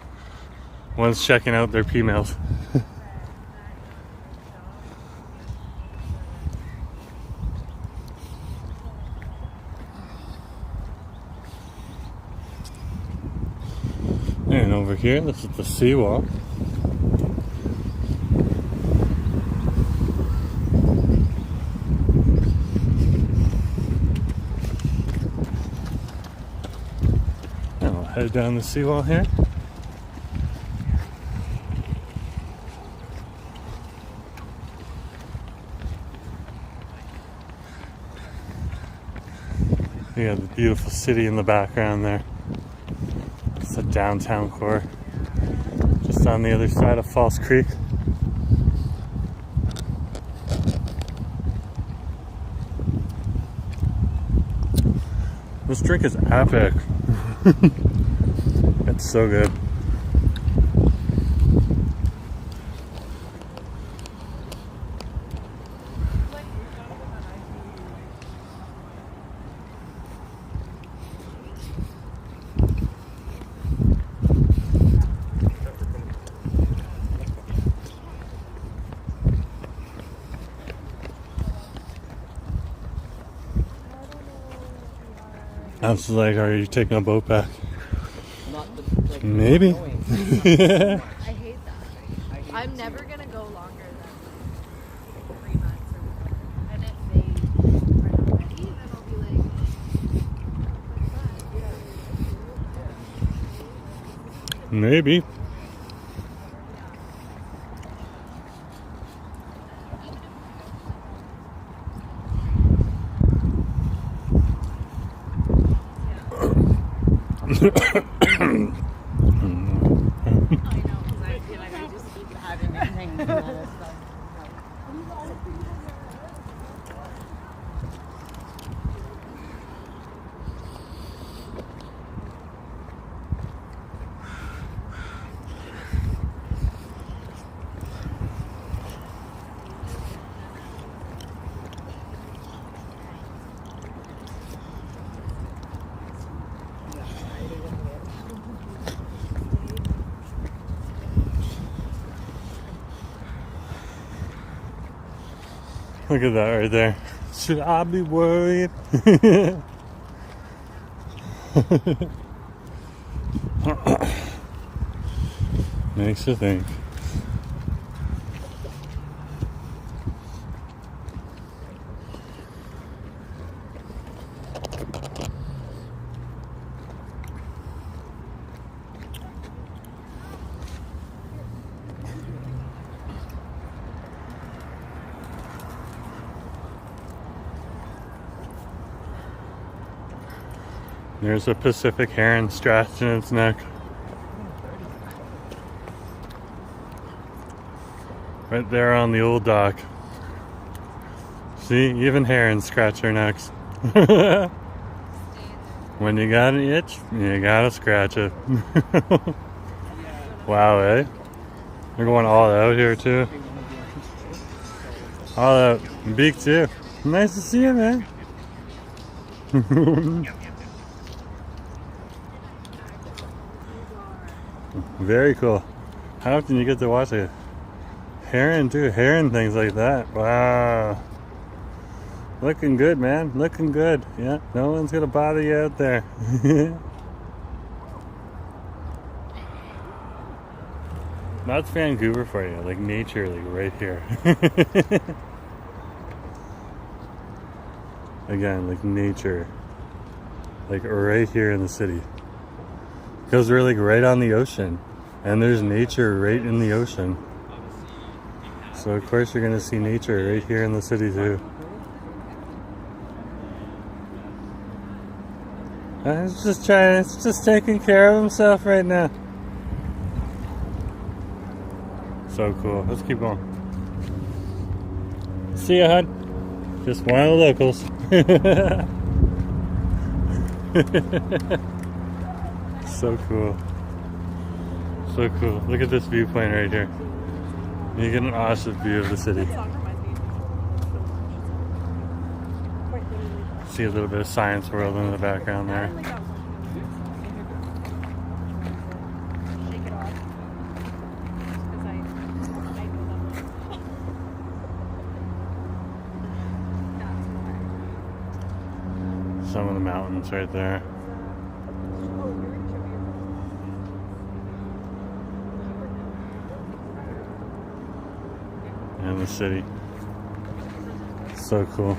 One's checking out their females. And over here, this is the seawall. Head down the seawall here. You got the beautiful city in the background there. It's the downtown core. Just on the other side of False Creek. This drink is epic. It's so good. I was like, are you taking a boat back? Maybe. I hate that. I'm never gonna go longer than 3 months or whatever. And if they are not ready, then I'll be like, Maybe. I know, because I feel like I just keep having everything and all this stuff. Look at that right there. Should I be worried? Makes you think. There's a Pacific heron scratched in its neck. Right there on the old dock. See, even herons scratch their necks. When you got an itch, you gotta scratch it. Wow, eh? They're going all out here too. All out. Big too. Nice to see you, man. Very cool. How often you get to watch a heron do heron things like that? Wow. Looking good, man. Looking good. Yeah, no one's gonna bother you out there. That's Vancouver for you, like nature, like right here. Again, like nature, like right here in the city. Because we're like right on the ocean, and there's nature right in the ocean. So of course you're gonna see nature right here in the city too. It's just taking care of himself right now. So cool. Let's keep going. See ya, hon. Just one of the locals. So cool. So cool. Look at this viewpoint right here. You get an awesome view of the city. See a little bit of Science World in the background there. Some of the mountains right there. And the city. So cool.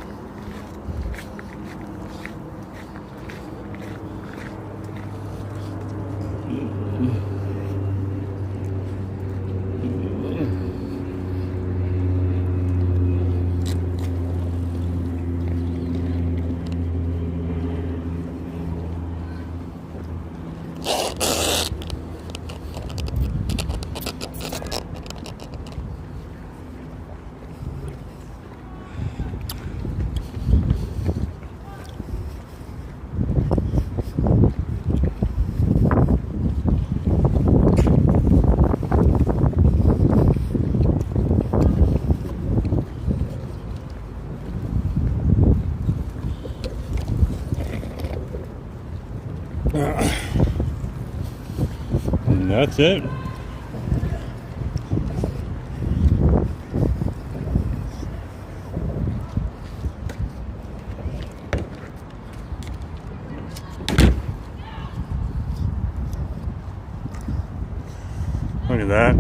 And that's it. Look at that.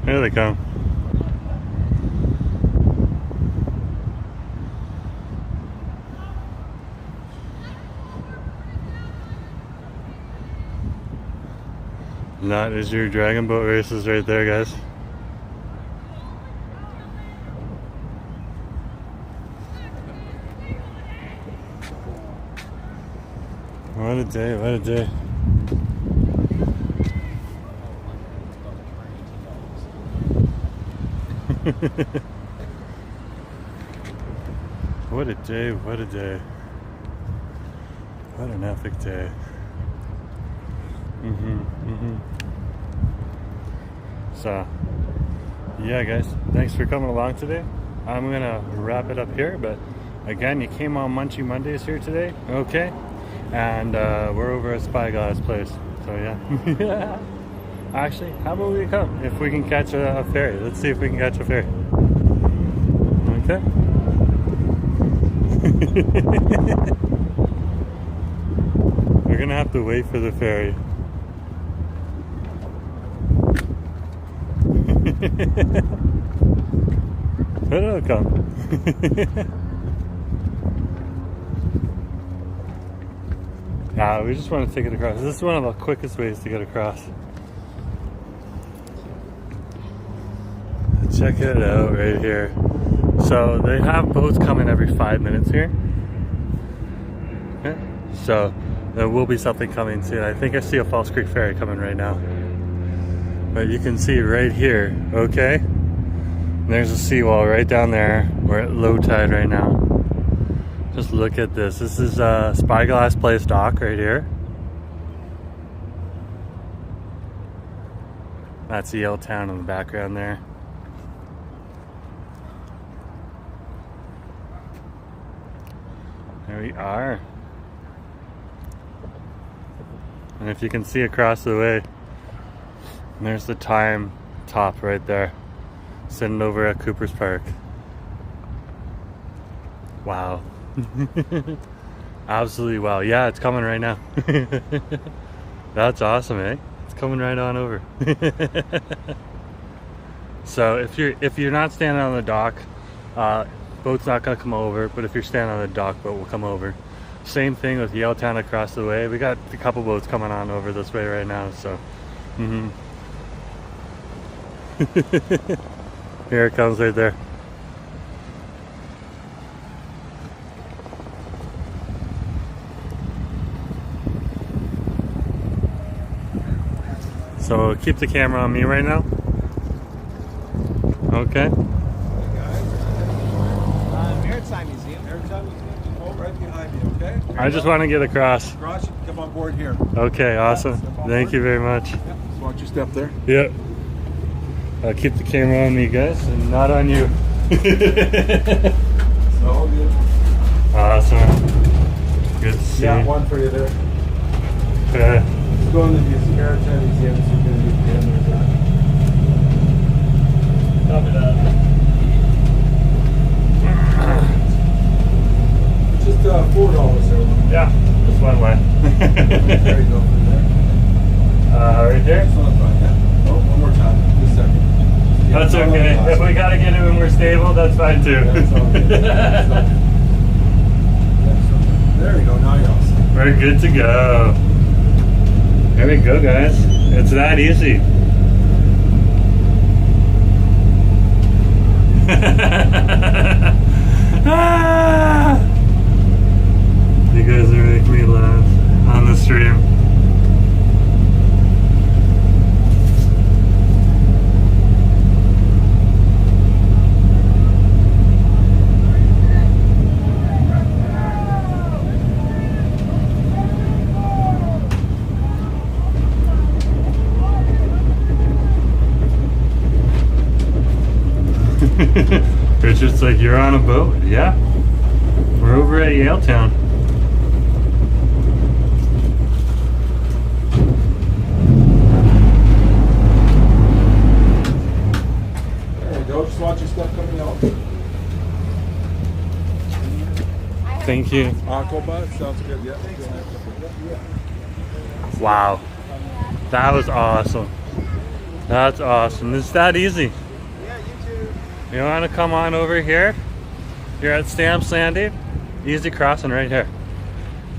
Here they come. That is your dragon boat races right there, guys. What a day, what a day. What a day, what a day. What an epic day. So, yeah guys, thanks for coming along today. I'm gonna wrap it up here, but again, you came on Munchie Mondays here today, okay? And we're over at Spyglass Place, so yeah. Actually, how about we come, if we can catch a ferry. Let's see if we can catch a ferry. Okay? We're gonna have to wait for the ferry. But it'll come. We just want to take it across. This is one of the quickest ways to get across. Check it out right here. So they have boats coming every 5 minutes here. Okay. So there will be something coming soon. I think I see a False Creek ferry coming right now. But you can see right here, okay? And there's a seawall right down there. We're at low tide right now. Just look at this. This is Spyglass Place dock right here. That's Yale Town in the background there. There we are. And if you can see across the way, there's the time top right there, sitting over at Cooper's Park. Wow. Absolutely wow. Yeah, it's coming right now. That's awesome, eh? It's coming right on over. So if you're not standing on the dock, boat's not gonna come over, but if you're standing on the dock, boat will come over. Same thing with Yale Town across the way. We got a couple boats coming on over this way right now, so here it comes right there. So keep the camera on me right now. Okay. Maritime Museum. Maritime Museum. Oh, right behind me, okay? I just want to get across. Across, you can come on board here. Okay, awesome. Thank you very much. Yep. Just watch your step there. Yep. I'll keep the camera on me, guys, and not on you. So good. Awesome. Good to see. Yeah, one for you there. Okay. Let's go in the Maritime Museum so you can get the cameras on. Copy that. Just $4 there. Yeah, just one way. There you go. From there. Right there? This one's fine, yeah. Oh, one more time. Just a second. That's okay. If we gotta get it when we're stable, that's fine too. That's all good. That's all good. There we go, now you're all set. We're good to go. There we go, guys. It's that easy. Ah! You guys are making me laugh on the stream. Richard's like, you're on a boat? Yeah. We're over at Yaletown. There we go, just watch your stuff coming out. Thank you. Aquabot, sounds good, yeah. Wow. That was awesome. That's awesome. It's that easy. You want to come on over here? You're at Stamps Landing. Easy crossing right here.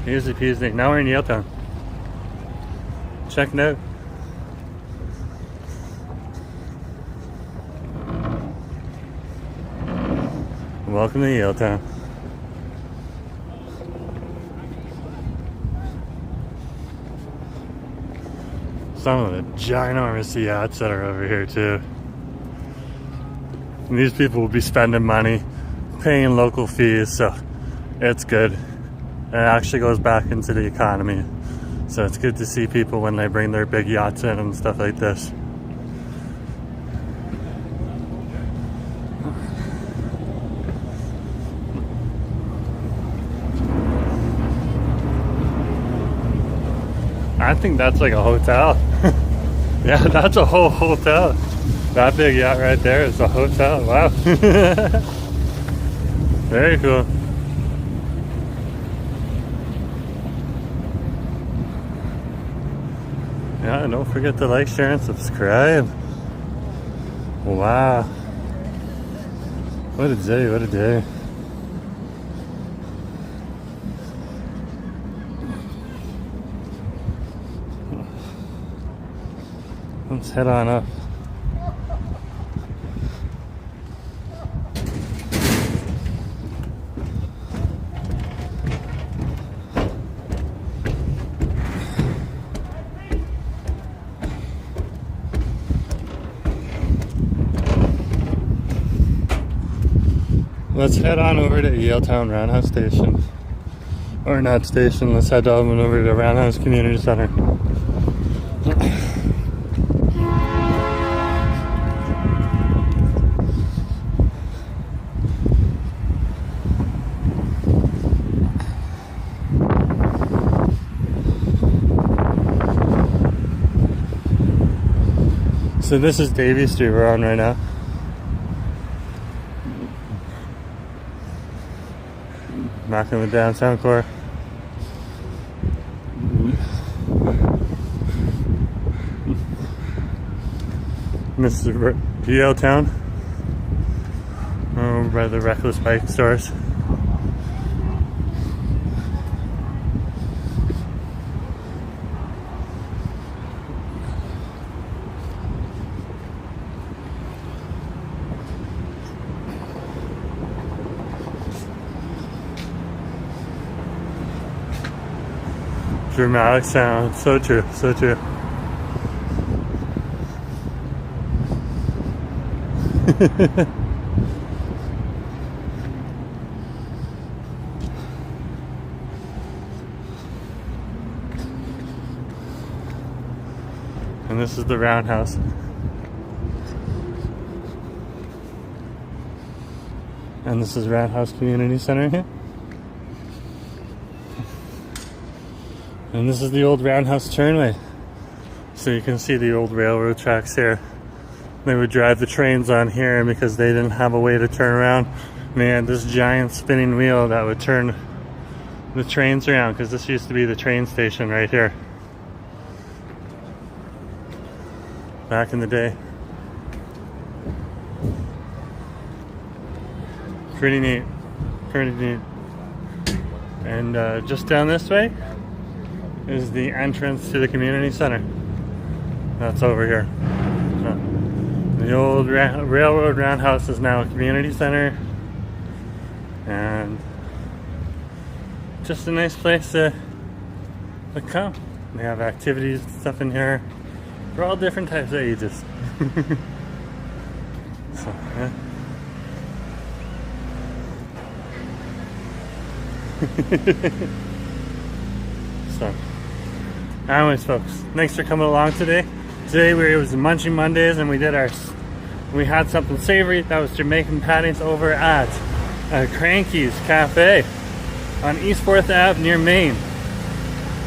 Easy peasy. Now we're in Yaletown. Check it out. Welcome to Yaletown. Some of the ginormous yachts that are over here too. And these people will be spending money, paying local fees, so it's good. It actually goes back into the economy. So it's good to see people when they bring their big yachts in and stuff like this. I think that's like a hotel. Yeah, that's a whole hotel. That big yacht right there is a hotel. Wow. Very cool. Yeah, don't forget to like, share, and subscribe. Wow. What a day, what a day. Let's head on up. Let's head on over to Yaletown Roundhouse Station. Or not station, let's head on over to Roundhouse Community Center. So this is Davie Street we're on right now. Back in the downtown core. Mr. Yaletown. Over by the Reckless Bike stores. Dramatic sound, so true, so true. And this is the Roundhouse. And this is Roundhouse Community Center here. And this is the old Roundhouse Turnway. So you can see the old railroad tracks here. They would drive the trains on here because they didn't have a way to turn around. And they had this giant spinning wheel that would turn the trains around because this used to be the train station right here. Back in the day. Pretty neat. Pretty neat. And just down this way is the entrance to the community center. That's over here. The old railroad roundhouse is now a community center. And just a nice place to come. They have activities and stuff in here for all different types of ages. So, yeah. So, anyways, folks, thanks for coming along today. Today it was Munchie Mondays, and we had something savory. That was Jamaican patties over at Cranky's Cafe on East 4th Ave near Maine.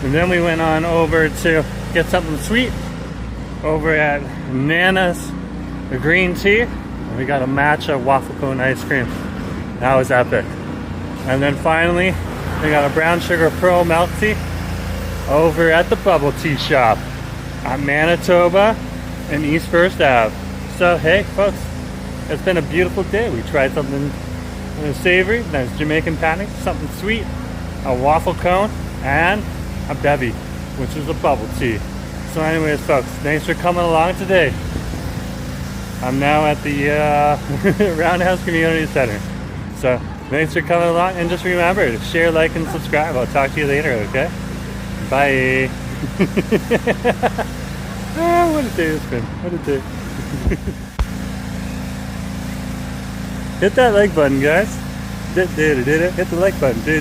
And then we went on over to get something sweet over at Nana's Green Tea. And we got a matcha waffle cone ice cream. That was epic. And then finally, we got a brown sugar pearl milk tea over at the Bubble Tea Shop at Manitoba and East 1st Ave. So hey folks, it's been a beautiful day. We tried something savory, nice Jamaican patty, something sweet, a waffle cone, and a bevy, which is a bubble tea. So anyways folks, thanks for coming along today. I'm now at the Roundhouse Community Center. So thanks for coming along, and just remember to share, like, and subscribe. I'll talk to you later, okay? Bye. Oh, what a day it's been. What a day. Hit that like button, guys. Hit the like button, dude.